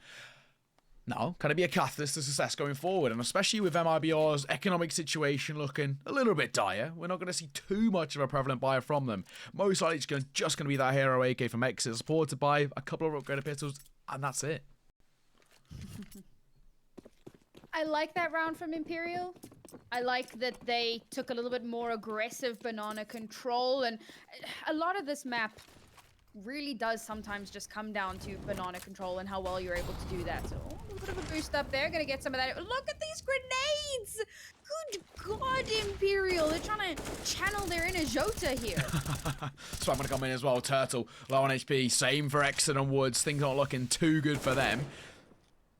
Now, can it be a catalyst to success going forward? And especially with MIBR's economic situation looking a little bit dire, we're not going to see too much of a prevalent buyer from them. Most likely it's just going to be that hero AK from Exit, supported by a couple of upgraded pistols, and that's it. I like that round from Imperial. I like that they took a little bit more aggressive banana control, and a lot of this map really does sometimes just come down to banana control and how well you're able to do that. So a little bit of a boost up there. Gonna get some of that. Look at these grenades! Good God, Imperial. They're trying to channel their inner Jota here. So I'm gonna come in as well. Tuurtle, low on HP. Same for Exit and Woods. Things not looking too good for them.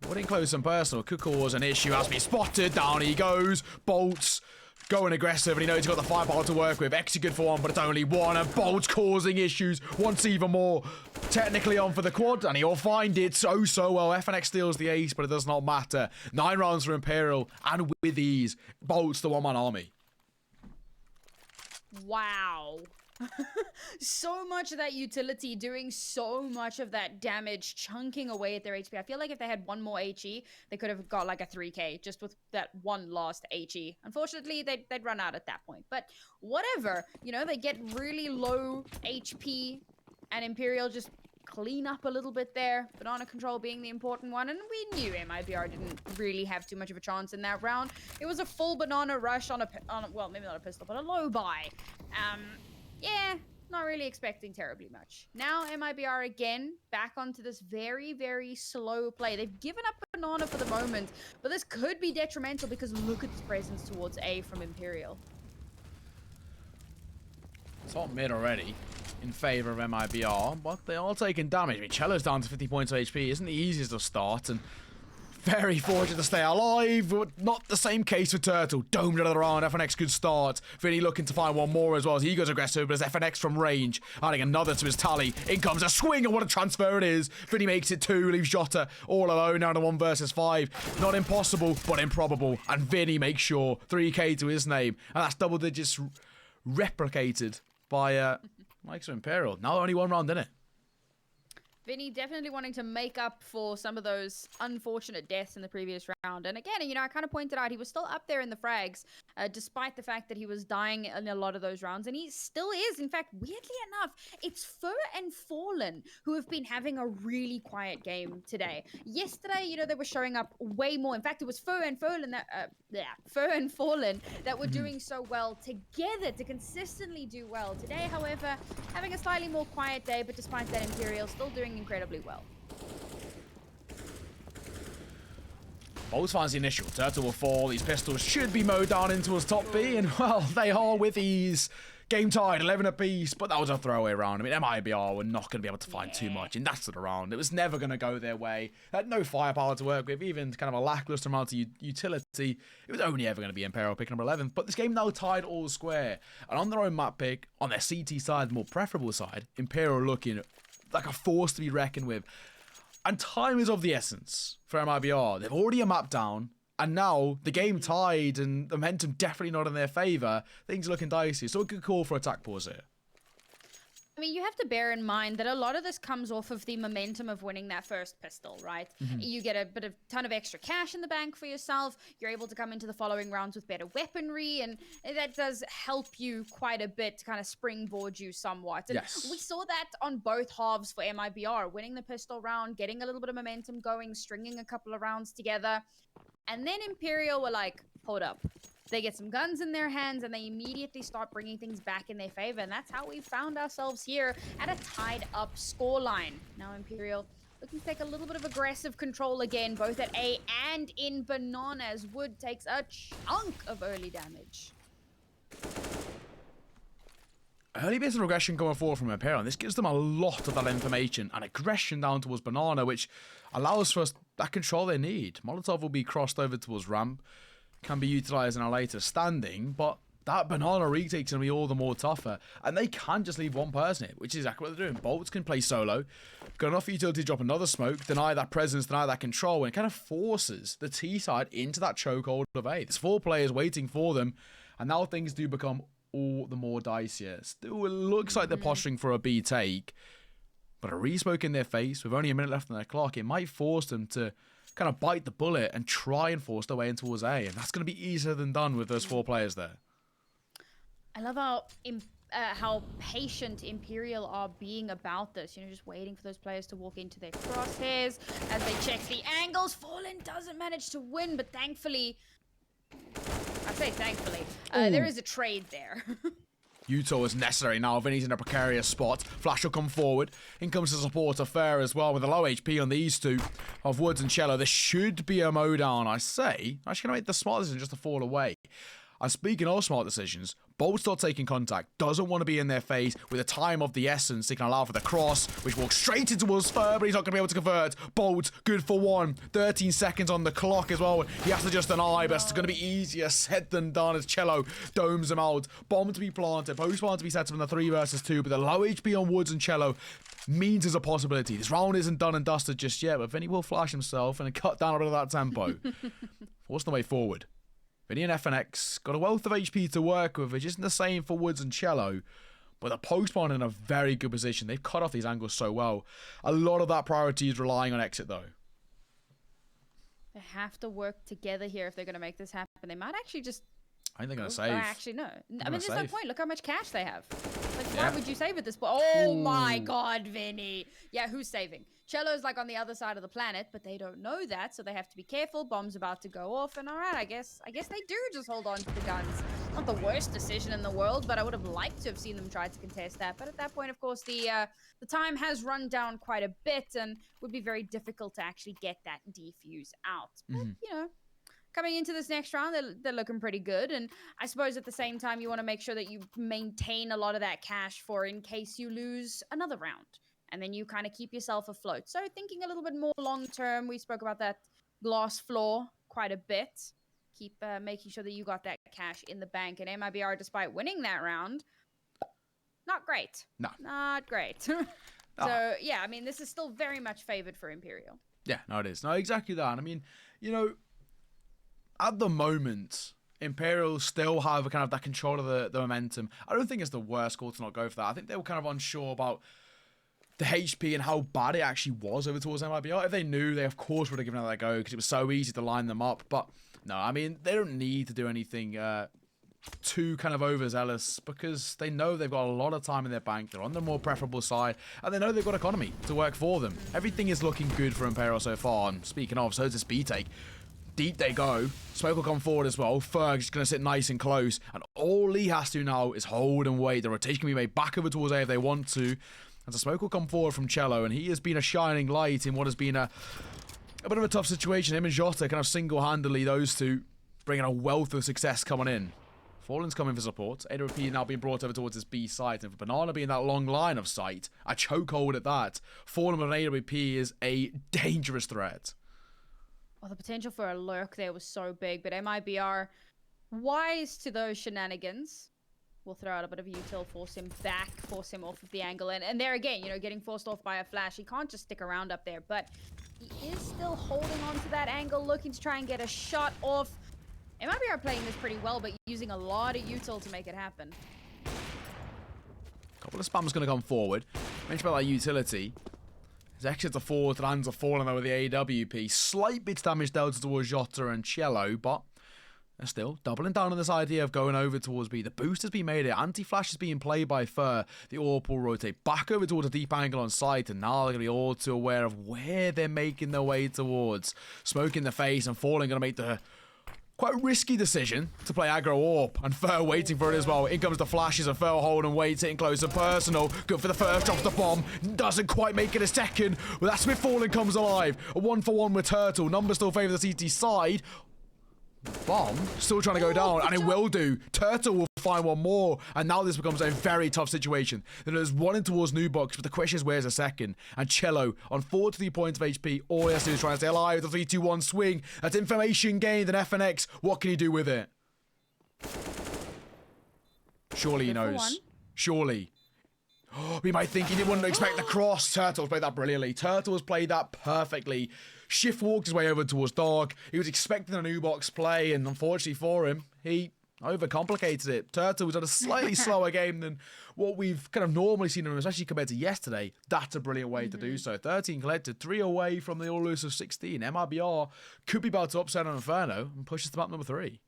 Getting close and personal could cause an issue. Has to be spotted. Down he goes. Boltz going aggressive, and he knows he's got the firepower to work with. Exit good for one, but it's only one, and Boltz causing issues once even more. Technically on for the quad, and he'll find it so well. FNX steals the ace, but it does not matter. 9 rounds for Imperial, and with ease. Boltz the one-man army. Wow. So much of that utility doing so much of that damage, chunking away at their HP. I feel like if they had one more HE, they could have got like a 3k just with that one last HE. Unfortunately, they'd run out at that point. But whatever, you know, they get really low HP and Imperial just clean up a little bit there. Banana control being the important one, and we knew MIBR didn't really have too much of a chance in that round. It was a full banana rush on a well, maybe not a pistol, but a low buy. Yeah, not really expecting terribly much. Now MIBR again back onto this very, very slow play. They've given up banana for the moment, but this could be detrimental because look at this presence towards A from Imperial. Top mid already in favor of MIBR, but they are taking damage. I mean, chelo's down to 50 points of HP. Isn't the easiest to start, and very fortunate to stay alive. Not the same case for Tuurtle. Domed another round. FNX good start. Vinny looking to find one more as well as he goes aggressive, but as FNX from range, adding another to his tally. In comes a swing, and what a transfer it is. Vinny makes it 2, leaves Jota all alone now to 1 versus 5. Not impossible, but improbable. And Vinny makes sure 3k to his name, and that's double digits replicated by Mike's Imperial. Now only 1 round in it. Vinny definitely wanting to make up for some of those unfortunate deaths in the previous round. And again, you know, I kind of pointed out he was still up there in the frags, despite the fact that he was dying in a lot of those rounds. And he still is. In fact, weirdly enough, it's Fur and Fallen who have been having a really quiet game today. Yesterday, you know, they were showing up way more. In fact, it was Fur and Fallen that were doing so well together to consistently do well. Today, however, having a slightly more quiet day, but despite that, Imperial still doing incredibly well. boltz finds the initial. Tuurtle will fall. These pistols should be mowed down into his top B, and well, they are with ease. Game tied, 11 apiece, but that was a throwaway round. I mean, MIBR were not going to be able to find too much in that sort of round. It was never going to go their way. Had no firepower to work with, even kind of a lackluster amount of utility. It was only ever going to be Imperial pick number 11. But this game now tied all square. And on their own map pick, on their CT side, the more preferable side, Imperial looking like a force to be reckoned with. And time is of the essence for MIBR. They've already a map down. And now, the game tied and the momentum definitely not in their favour. Things are looking dicey. So a good call for attack pause here. I mean, you have to bear in mind that a lot of this comes off of the momentum of winning that first pistol, right? You get a ton of extra cash in the bank for yourself. You're able to come into the following rounds with better weaponry, and that does help you quite a bit to kind of springboard you somewhat. And we saw that on both halves for MIBR, winning the pistol round, getting a little bit of momentum going, stringing a couple of rounds together. And then Imperial were like, hold up. They get some guns in their hands and they immediately start bringing things back in their favor. And that's how we found ourselves here at a tied up scoreline. Now Imperial looking to take a little bit of aggressive control again, both at A and in Banana, as Wood takes a chunk of early damage. Early bits of regression going forward from Imperial, and this gives them a lot of that information and aggression down towards Banana, which allows for us that control they need. Molotov will be crossed over towards ramp, can be utilised in a later standing, but that Banana retake's going to be all the more tougher, and they can just leave one person here, which is exactly what they're doing. boltz can play solo, got enough utility to drop another smoke, deny that presence, deny that control, and it kind of forces the T side into that chokehold of A. There's 4 players waiting for them, and now things do become all the more dicier. Still, it looks like they're posturing for a B take, but a re-smoke in their face with only a minute left on their clock, it might force them to kind of bite the bullet and try and force their way in towards A, and that's going to be easier than done with those 4 players there. I love how patient Imperial are being about this, you know, just waiting for those players to walk into their crosshairs as they check the angles. Fallen doesn't manage to win, but thankfully, I say thankfully, there is a trade there. Uto is necessary now. Vinny's in a precarious spot. Flash will come forward. In comes the support of Fair as well with a low HP on these two of Woods and Chelo. There should be a mow down, I say. Actually, going to make the smart decision just to fall away. And speaking of smart decisions, boltz not taking contact, doesn't want to be in their face with the time of the essence. They can allow for the cross, which walks straight into towards Fur, but he's not going to be able to convert. boltz, good for 1. 13 seconds on the clock as well. He has to just deny, but it's going to be easier said than done as Chelo domes him out. Bomb to be planted, post plant to be set up in the 3 versus 2, but the low HP on Woods and Chelo means there's a possibility. This round isn't done and dusted just yet, but Vinny will flash himself and cut down a bit of that tempo. Force the way forward. Vinny and FNX got a wealth of HP to work with, which isn't the same for Woods and Chelo. But the post spawn in a very good position. They've cut off these angles so well. A lot of that priority is relying on exit, though. They have to work together here if they're going to make this happen. They might actually just... I think they're going to save. Actually, no. I mean, there's no point. Look how much cash they have. Like, Yeah. why would you save at this point? Oh my God, Vinny. Yeah, who's saving? Chelo's like on the other side of the planet, but they don't know that, so they have to be careful. Bomb's about to go off, and all right, I guess they do just hold on to the guns. Not the worst decision in the world, but I would have liked to have seen them try to contest that. But at that point, of course, the time has run down quite a bit, and would be very difficult to actually get that defuse out. But you know, coming into this next round, they're looking pretty good. And I suppose at the same time, you want to make sure that you maintain a lot of that cash for in case you lose another round. And then you kind of keep yourself afloat. So thinking a little bit more long term, we spoke about that glass floor quite a bit. Keep making sure that you got that cash in the bank. And MIBR, despite winning that round, not great. No. Not great. So, yeah, I mean, this is still very much favored for Imperial. Yeah, no, it is. No, exactly that. I mean, you know, at the moment, Imperial still have kind of that control of the momentum. I don't think it's the worst call to not go for that. I think they were kind of unsure about the HP and how bad it actually was over towards MIBR. If they knew, they of course would have given it a go because it was so easy to line them up. But no, I mean, they don't need to do anything too kind of overzealous because they know they've got a lot of time in their bank. They're on the more preferable side, and they know they've got economy to work for them. Everything is looking good for Imperial so far. And speaking of, so does this B take. Deep they go. Smoke will come forward as well. Ferg's just going to sit nice and close. And all he has to now is hold and wait. The rotation can be made back over towards A if they want to. And the smoke will come forward from Chelo. And he has been a shining light in what has been a bit of a tough situation. Him and Jota kind of single-handedly, those two, bringing a wealth of success coming in. Fallen's coming for support. AWP now being brought over towards his B site. And for Banana being that long line of sight, a chokehold at that. Fallen with an AWP is a dangerous threat. Well, the potential for a lurk there was so big, but MIBR, wise to those shenanigans, will throw out a bit of util, force him back, force him off of the angle. And there again, you know, getting forced off by a flash. He can't just stick around up there, but he is still holding on to that angle, looking to try and get a shot off. MIBR playing this pretty well, but using a lot of util to make it happen. Couple of spams going to come forward. Mentioned about that utility. His exit to forward lands a Fallen over the AWP. Slight bit damage delta towards Jota and Chelo, but they're still doubling down on this idea of going over towards B. The boost has been made here. Anti-flash is being played by Fur. The AWP will rotate back over towards a deep angle on site, and now they're going to be all too aware of where they're making their way towards. Smoke in the face, and Fallen going to make the quite risky decision to play aggro AWP, and Fur waiting for it as well. In comes the flashes, and Fur hold and wait, hitting close and personal. Good for the first, drops the bomb. Doesn't quite make it a second. Well, that's where Fallen comes alive. A 1-for-1 with Tuurtle. Numbers still favour the CT side. Bomb still trying to go down, and it will do. Tuurtle will find one more, and now this becomes a very tough situation. There's one in towards New Box, but the question is where's a second? And Chelo on 43 points of HP. All he has to do is try and stay alive. The 3-2-1 swing. That's information gained, and FNX, what can he do with it? Surely he knows. Surely. We might think he didn't want to expect the cross. Tuurtle's played that brilliantly. Tuurtle has played that perfectly. Shift walked his way over towards Dark. He was expecting a new box play, and unfortunately for him, he overcomplicated it. Tuurtle was on a slightly slower game than what we've kind of normally seen him, especially compared to yesterday. That's a brilliant way to do so. 13 collected, 3 away from the all-elusive 16. MIBR could be about to upset on Inferno and pushes them up number 3.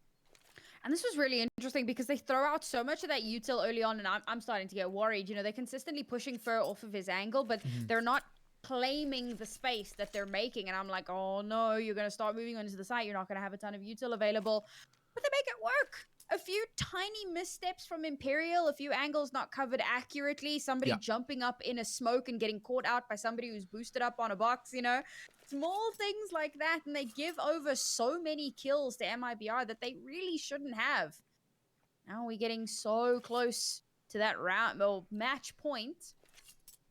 And this was really interesting because they throw out so much of that util early on, and I'm starting to get worried. You know, they're consistently pushing Fur off of his angle, but they're not claiming the space that they're making. And I'm like, oh no, you're going to start moving onto the site. You're not going to have a ton of util available. But they make it work. A few tiny missteps from Imperial, a few angles not covered accurately, somebody jumping up in a smoke and getting caught out by somebody who's boosted up on a box, you know. Small things like that, and they give over so many kills to MIBR that they really shouldn't have. Now we're getting so close to that round, well, match point.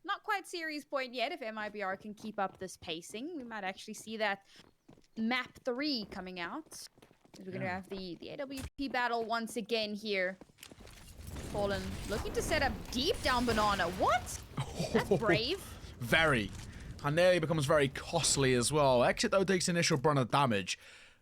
Not quite series point yet. If MIBR can keep up this pacing, we might actually see that map 3 coming out. We're going to have the AWP battle once again here. Fallen looking to set up deep down Banana. What? That's brave. Very. And nearly becomes very costly as well. Exit, though, takes initial brunt of damage.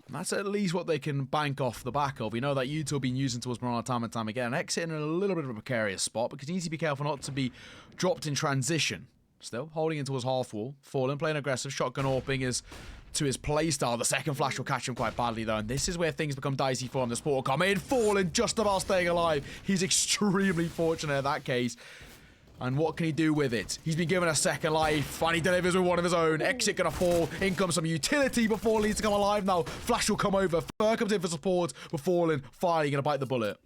And that's at least what they can bank off the back of. We know that U2 have been using towards Mirana time and time again. And Exit in a little bit of a precarious spot because you need to be careful not to be dropped in transition. Still, holding in towards half wall. Fallen, playing aggressive. Shotgun AWPing is to his playstyle. The second flash will catch him quite badly, though. And this is where things become dicey for him. The sport will come in. Fallen, just about staying alive. He's extremely fortunate in that case. And what can he do with it? He's been given a second life, and he delivers with one of his own. Exit gonna fall. In comes some utility before leads to come alive now. Flash will come over. Fur comes in for support, but Fallen finally gonna bite the bullet.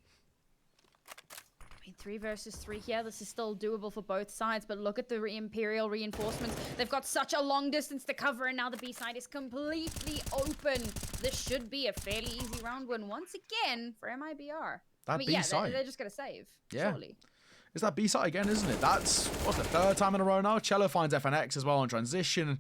3 versus 3 here. This is still doable for both sides, but look at the Imperial reinforcements. They've got such a long distance to cover, and now the B side is completely open. This should be a fairly easy round win once again for MIBR. That B side. They're just gonna save. Yeah. Surely. It's that B side again, isn't it? That's, what's the third time in a row now? Chelo finds FNX as well on transition.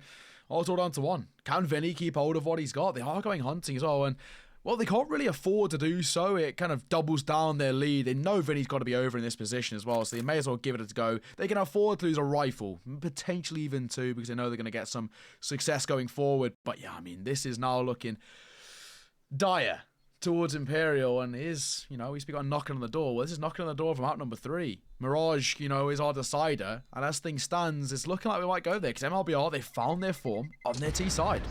All down to 1. Can Vinny keep hold of what he's got? They are going hunting as well, and well, they can't really afford to do so. It kind of doubles down their lead. They know Vinny's got to be over in this position as well, so they may as well give it a go. They can afford to lose a rifle, potentially even 2, because they know they're going to get some success going forward. But yeah, I mean, this is now looking dire towards Imperial, and he's got knocking on the door. Well, this is knocking on the door from out number 3. Mirage, is our decider, and as things stands, it's looking like we might go there, because MLBR, they found their form on their T side.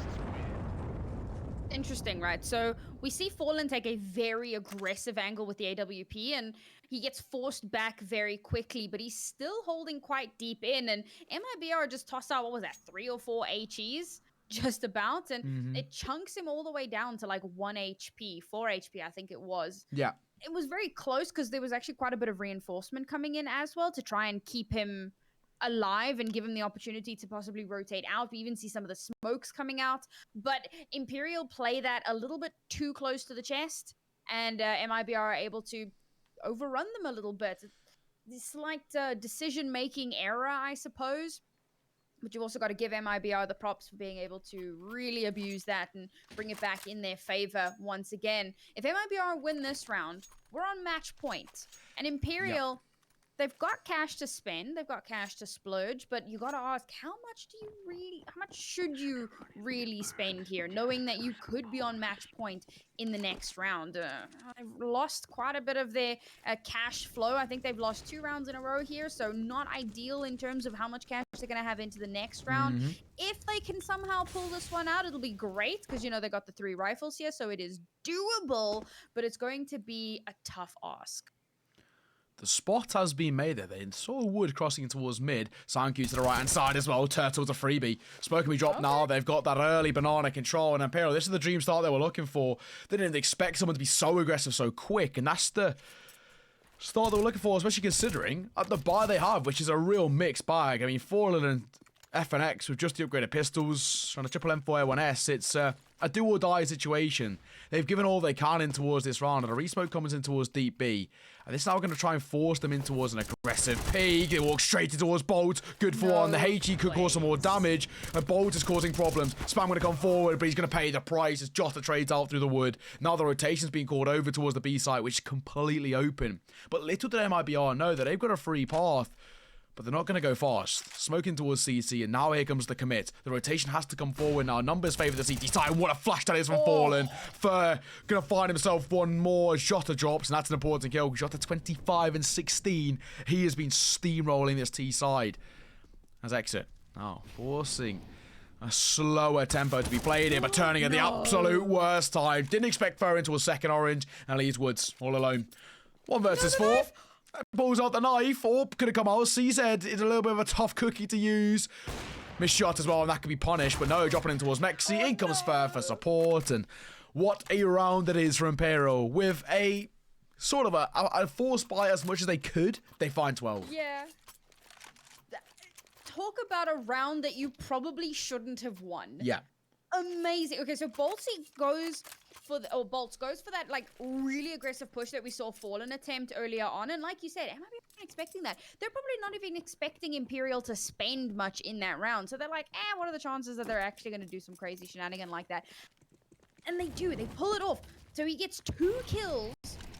Interesting, right? So we see Fallen take a very aggressive angle with the AWP, and he gets forced back very quickly, but he's still holding quite deep in, and MIBR just tossed out, what was that, 3 or 4 HEs? Just about, and it chunks him all the way down to like 1 HP, 4 HP, I think it was. Yeah. It was very close because there was actually quite a bit of reinforcement coming in as well to try and keep him alive and give him the opportunity to possibly rotate out. We even see some of the smokes coming out, but Imperial play that a little bit too close to the chest, and MIBR are able to overrun them a little bit. This slight decision-making error, I suppose. But you've also got to give MIBR the props for being able to really abuse that and bring it back in their favor once again. If MIBR win this round, we're on match point. And Imperial, they've got cash to spend, they've got cash to splurge, but you got to ask, how much should you really spend here, knowing that you could be on match point in the next round? They've lost quite a bit of their cash flow. I think they've lost 2 rounds in a row here, so not ideal in terms of how much cash they're going to have into the next round. If they can somehow pull this one out, it'll be great, because, they got the 3 rifles here, so it is doable, but it's going to be a tough ask. The spot has been made there. They saw Wood crossing towards mid. Sanku to the right-hand side as well. Turtle to freebie. Smoke can be dropped now. They've got that early banana control. And Imperial, this is the dream start they were looking for. They didn't expect someone to be so aggressive so quick. And that's the start they were looking for, especially considering at the buy they have, which is a real mixed bag. I mean, Fallen and FNX with just the upgraded pistols on a triple M4A1S. It's a do or die situation. They've given all they can in towards this round, and a resmoke comes in towards deep B. And this is now going to try and force them in towards an aggressive peek. They walk straight towards boltz. Good for one. The HE could cause some more damage, and boltz is causing problems. Spam going to come forward, but he's going to pay the price as Jota trades out through the wood. Now the rotation's being called over towards the B site, which is completely open. But little did MIBR know that they've got a free path. But they're not going to go fast. Smoking towards CC, and now here comes the commit. The rotation has to come forward now. Numbers favour the CT side. What a flash that is from Fallen. Fur going to find himself one more. Jota drops, and that's an important kill. Jota 25 and 16. He has been steamrolling this T side. As Exit now forcing a slower tempo to be played in, but turning at the absolute worst time. Didn't expect Fur into a second orange, and leaves Woods all alone. 1 versus 4. Pulls out the knife, or could have come out. CZ is a little bit of a tough cookie to use. Missed shot as well, and that could be punished, but no, dropping in towards Mexi. In comes Fair for support, and what a round it is for Imperial. With a sort of a force buy as much as they could, they find 12. Yeah. Talk about a round that you probably shouldn't have won. Yeah. Amazing. Okay, so boltz goes for that like really aggressive push that we saw Fallen attempt earlier on, and like you said, am I even expecting that? They're probably not even expecting Imperial to spend much in that round, so they're like, what are the chances that they're actually going to do some crazy shenanigan like that? And they do. They pull it off. So he gets 2 kills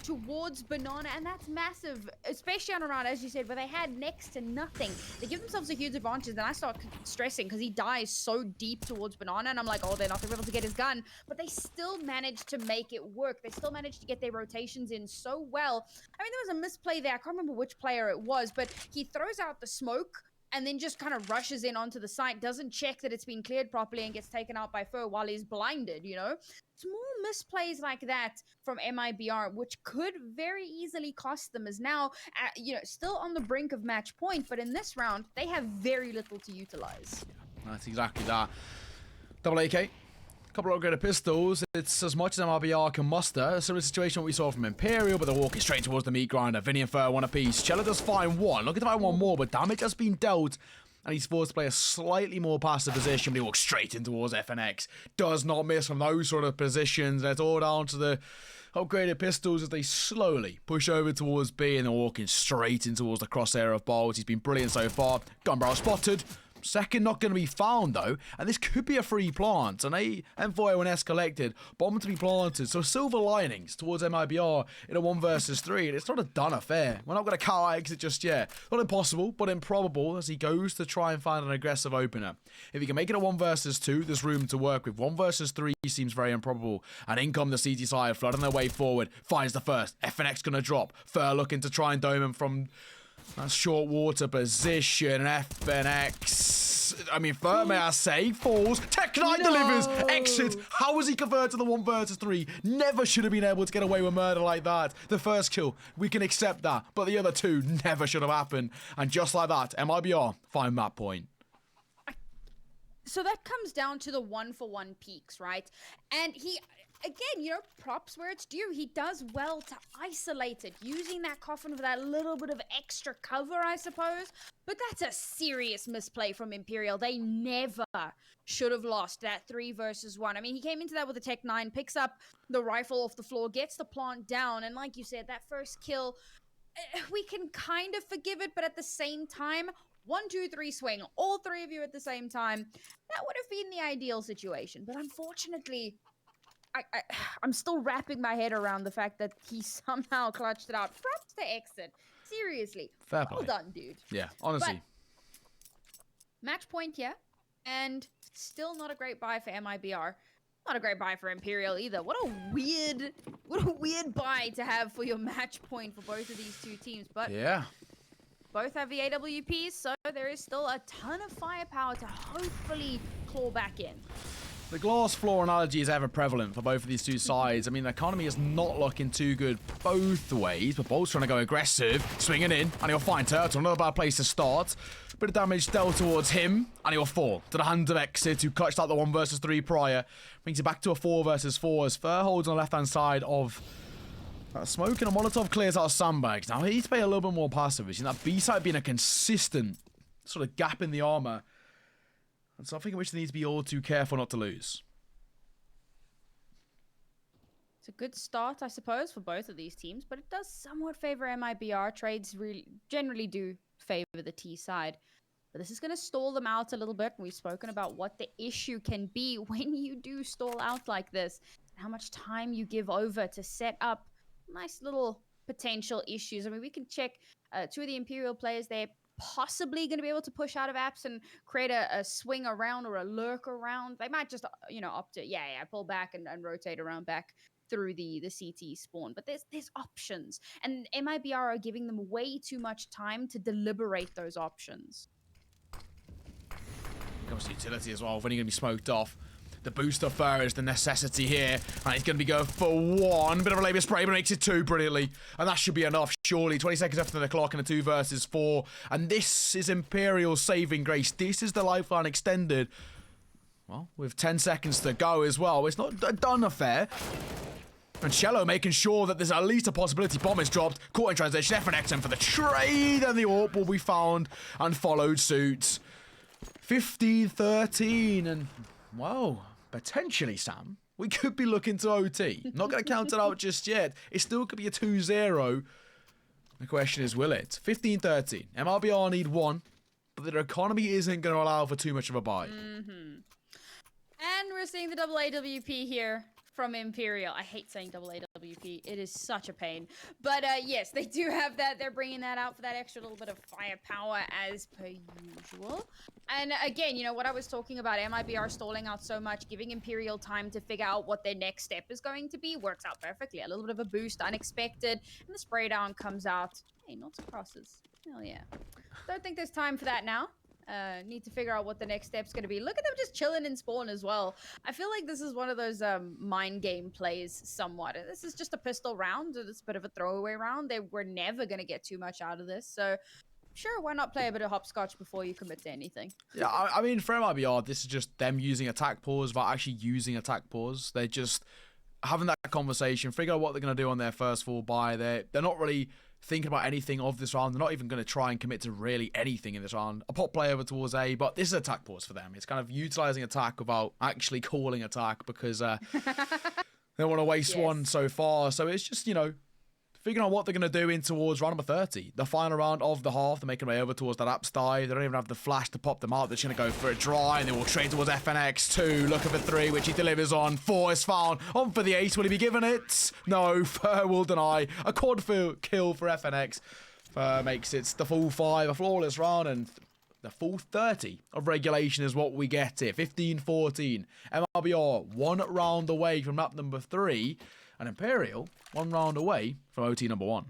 towards Banana, and that's massive, especially on a round, as you said, where they had next to nothing. They give themselves a huge advantage, and I start stressing because he dies so deep towards Banana, and I'm like, oh, they're not going to be able to get his gun, but they still managed to make it work. They still managed to get their rotations in so well. I mean, there was a misplay there. I can't remember which player it was, but he throws out the smoke and then just kind of rushes in onto the site, doesn't check that it's been cleared properly, and gets taken out by Fur while he's blinded, you know? Small misplays like that from MIBR, which could very easily cost them, is now, you know, still on the brink of match point, but in this round, they have very little to utilize. That's exactly that. Double AK. Couple of upgraded pistols. It's as much as MIBR can muster. A similar situation what we saw from Imperial, but they're walking straight towards the meat grinder. Vinny and Fur one apiece. Chelo does find one. Looking to find one more, but damage has been dealt. And he's forced to play a slightly more passive position, but he walks straight in towards FNX. Does not miss from those sort of positions. And it's all down to the upgraded pistols as they slowly push over towards B, and they're walking straight in towards the crosshair of boltz. He's been brilliant so far. Gun barrel spotted. Second not going to be found though, and this could be a free plant. An M4A1S collected, bomb to be planted, so silver linings towards MIBR in a 1 versus 3, and it's not a done affair. We're not going to cow exit just yet. Not impossible, but improbable as he goes to try and find an aggressive opener. If he can make it a 1 versus 2, there's room to work with. 1 versus 3 seems very improbable, and in come the CT side, flooding their way forward, finds the first. FNX going to drop. Fur looking to try and dome him from that short water position. FNX, I mean, Fur, may I say, falls. Tech9 delivers. Exit. How was he converted to the 1 versus 3? Never should have been able to get away with murder like that. The first kill, we can accept that, but the other two never should have happened. And just like that, MIBR find that point. So that comes down to the 1-for-1 peaks, right? And he, again, you know, props where it's due. He does well to isolate it, using that coffin for that little bit of extra cover, I suppose. But that's a serious misplay from Imperial. They never should have lost that 3 versus 1. I mean, he came into that with a Tech9, picks up the rifle off the floor, gets the plant down, and like you said, that first kill, we can kind of forgive it, but at the same time, 1, 2, 3 swing, all 3 of you at the same time, that would have been the ideal situation. But unfortunately, I'm still wrapping my head around the fact that he somehow clutched it out. Props to exit. Seriously. Fair well play. done, dude. Yeah, honestly. But match point here, and still not a great buy for MIBR. Not a great buy for Imperial either. What a weird buy to have for your match point for both of these two teams. But Yeah. both have the AWPs, so there is still a ton of firepower to hopefully claw back in. The glass floor analogy is ever prevalent for both of these two sides. I mean, the economy is not looking too good both ways, but boltz trying to go aggressive, swinging in, and he'll find Tuurtle. Another bad place to start. Bit of damage dealt towards him, and he'll fall to the hands of exit, who clutched out the 1 versus 3 prior. Brings it back to a 4 versus 4 as Fur holds on the left-hand side of smoke, and a Molotov clears out of sandbags. Now, he needs to play a little bit more passive. We've seen that B-side being a consistent sort of gap in the armor. And something in which they need to be all too careful not to lose. It's a good start, I suppose, for both of these teams, but it does somewhat favor MIBR. Trades really generally do favor the T side. But this is going to stall them out a little bit. We've spoken about what the issue can be when you do stall out like this. How much time you give over to set up nice little potential issues. I mean, we can check 2 of the Imperial players. They're possibly going to be able to push out of apps and create a swing around or a lurk around. They might just, you know, opt to, pull back and rotate around back through the CT spawn. But there's options. And MIBR are giving them way too much time to deliberate those options. Comes to utility as well. When you're going to be smoked off. The booster Fur is the necessity here. And he's going to be going for 1. Bit of a labor spray, but makes it 2 brilliantly. And that should be enough, surely. 20 seconds after the clock and a 2 versus 4. And this is Imperial's saving grace. This is the lifeline extended. Well, with 10 seconds to go as well. It's not a done affair. And chelo making sure that there's at least a possibility bomb is dropped. Caught in transition. FNX for the trade. And the AWP will be found and followed suit. 15-13. And, whoa. Potentially, Sam, we could be looking to OT. Not going to count it out just yet. It still could be a 2-0. The question is, will it? 15-13. MIBR need 1, but their economy isn't going to allow for too much of a buy. And we're seeing the double AWP here from Imperial. I hate saying double AWP. It is such a pain. But yes, they do have that. They're bringing that out for that extra little bit of firepower as per usual. And again, you know, what I was talking about, MIBR stalling out so much, giving Imperial time to figure out what their next step is going to be, works out perfectly. A little bit of a boost, unexpected, and the spray down comes out. Hey, not crosses. Hell yeah. Don't think there's time for that now. Need to figure out what the next step's going to be. Look at them just chilling in spawn as well. I feel like this is one of those mind game plays somewhat. This is just a pistol round. It's a bit of a throwaway round. They were never going to get too much out of this. So sure, why not play a bit of hopscotch before you commit to anything? Yeah, I mean, for MIBR, this is just them using attack pause without actually using attack pause. They're just having that conversation, figure out what they're going to do on their first full buy. They're not really thinking about anything of this round. They're not even going to try and commit to really anything in this round. A pop play over towards A, but this is attack pause for them. It's kind of utilizing attack without actually calling attack because they don't want to waste one so far. So it's just, you know, figuring out what they're going to do in towards round number 30. The final round of the half. They're making their way over towards that apps dive. They don't even have the flash to pop them out. They're just going to go for it dry, and they will trade towards FNX. 2, looking for 3, which he delivers on. 4 is found. On for the ace. Will he be given it? No, Fur will deny. A quad kill for FNX. Fur makes it the full 5, a flawless round, and the full 30 of regulation is what we get here. 15-14. MIBR 1 round away from map number 3. And Imperial 1 round away from OT number 1.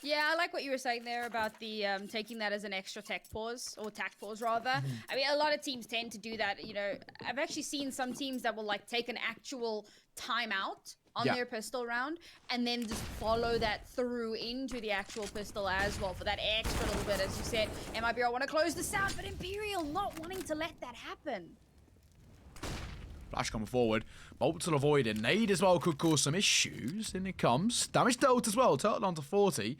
Yeah, I like what you were saying there about the taking that as an extra tech pause, or tack pause rather. I mean, a lot of teams tend to do that. You know, I've actually seen some teams that will like take an actual timeout on their pistol round and then just follow that through into the actual pistol as well for that extra little bit. As you said, MIBR want to close this out, but Imperial not wanting to let that happen. Flash coming forward. Boltz will avoid it. Nade as well could cause some issues. In it comes. Damage dealt as well. Tuurtle on to 40.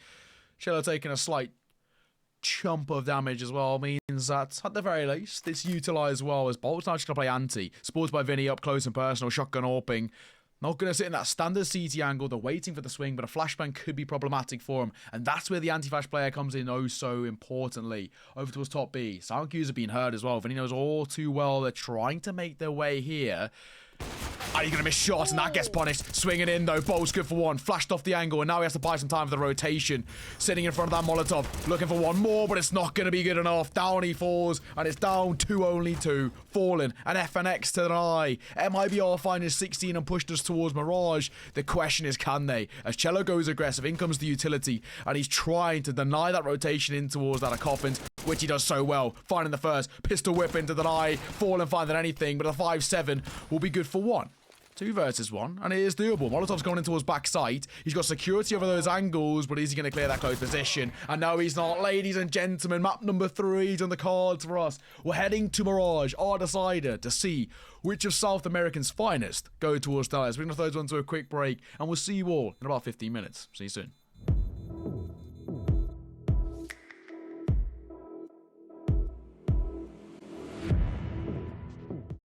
Chelo taking a slight chump of damage as well. Means that, at the very least, it's utilised well as Boltz now just going to play anti. Sports by Vinny up close and personal. Shotgun AWPing. Not going to sit in that standard CT angle. They're waiting for the swing, but a flashbang could be problematic for him. And that's where the anti-flash player comes in oh so importantly. Over towards top B. Sound cues are being heard as well. Vinny knows all too well they're trying to make their way here. Are you going to miss shots? And that gets punished. Swinging in, though. Bolt's good for 1. Flashed off the angle, and now he has to buy some time for the rotation. Sitting in front of that Molotov. Looking for 1 more, but it's not going to be good enough. Down he falls, and it's down 2 only 2. Fallen. And FNX to deny. MIBR find his 16 and pushed us towards Mirage. The question is, can they? As Chelo goes aggressive, in comes the utility, and he's trying to deny that rotation in towards that Coffins, which he does so well. Finding the first. Pistol whip into deny. Fallen finding anything, but a 5-7 will be good for 1. 2 versus 1, and it is doable. Molotov's going in towards backside. He's got security over those angles, but is he going to clear that close position? And no, he's not. Ladies and gentlemen, map number 3 is on the cards for us. We're heading to Mirage, our decider, to see which of South America's finest go towards Dallas. We're going to throw those one to a quick break, and we'll see you all in about 15 minutes. See you soon.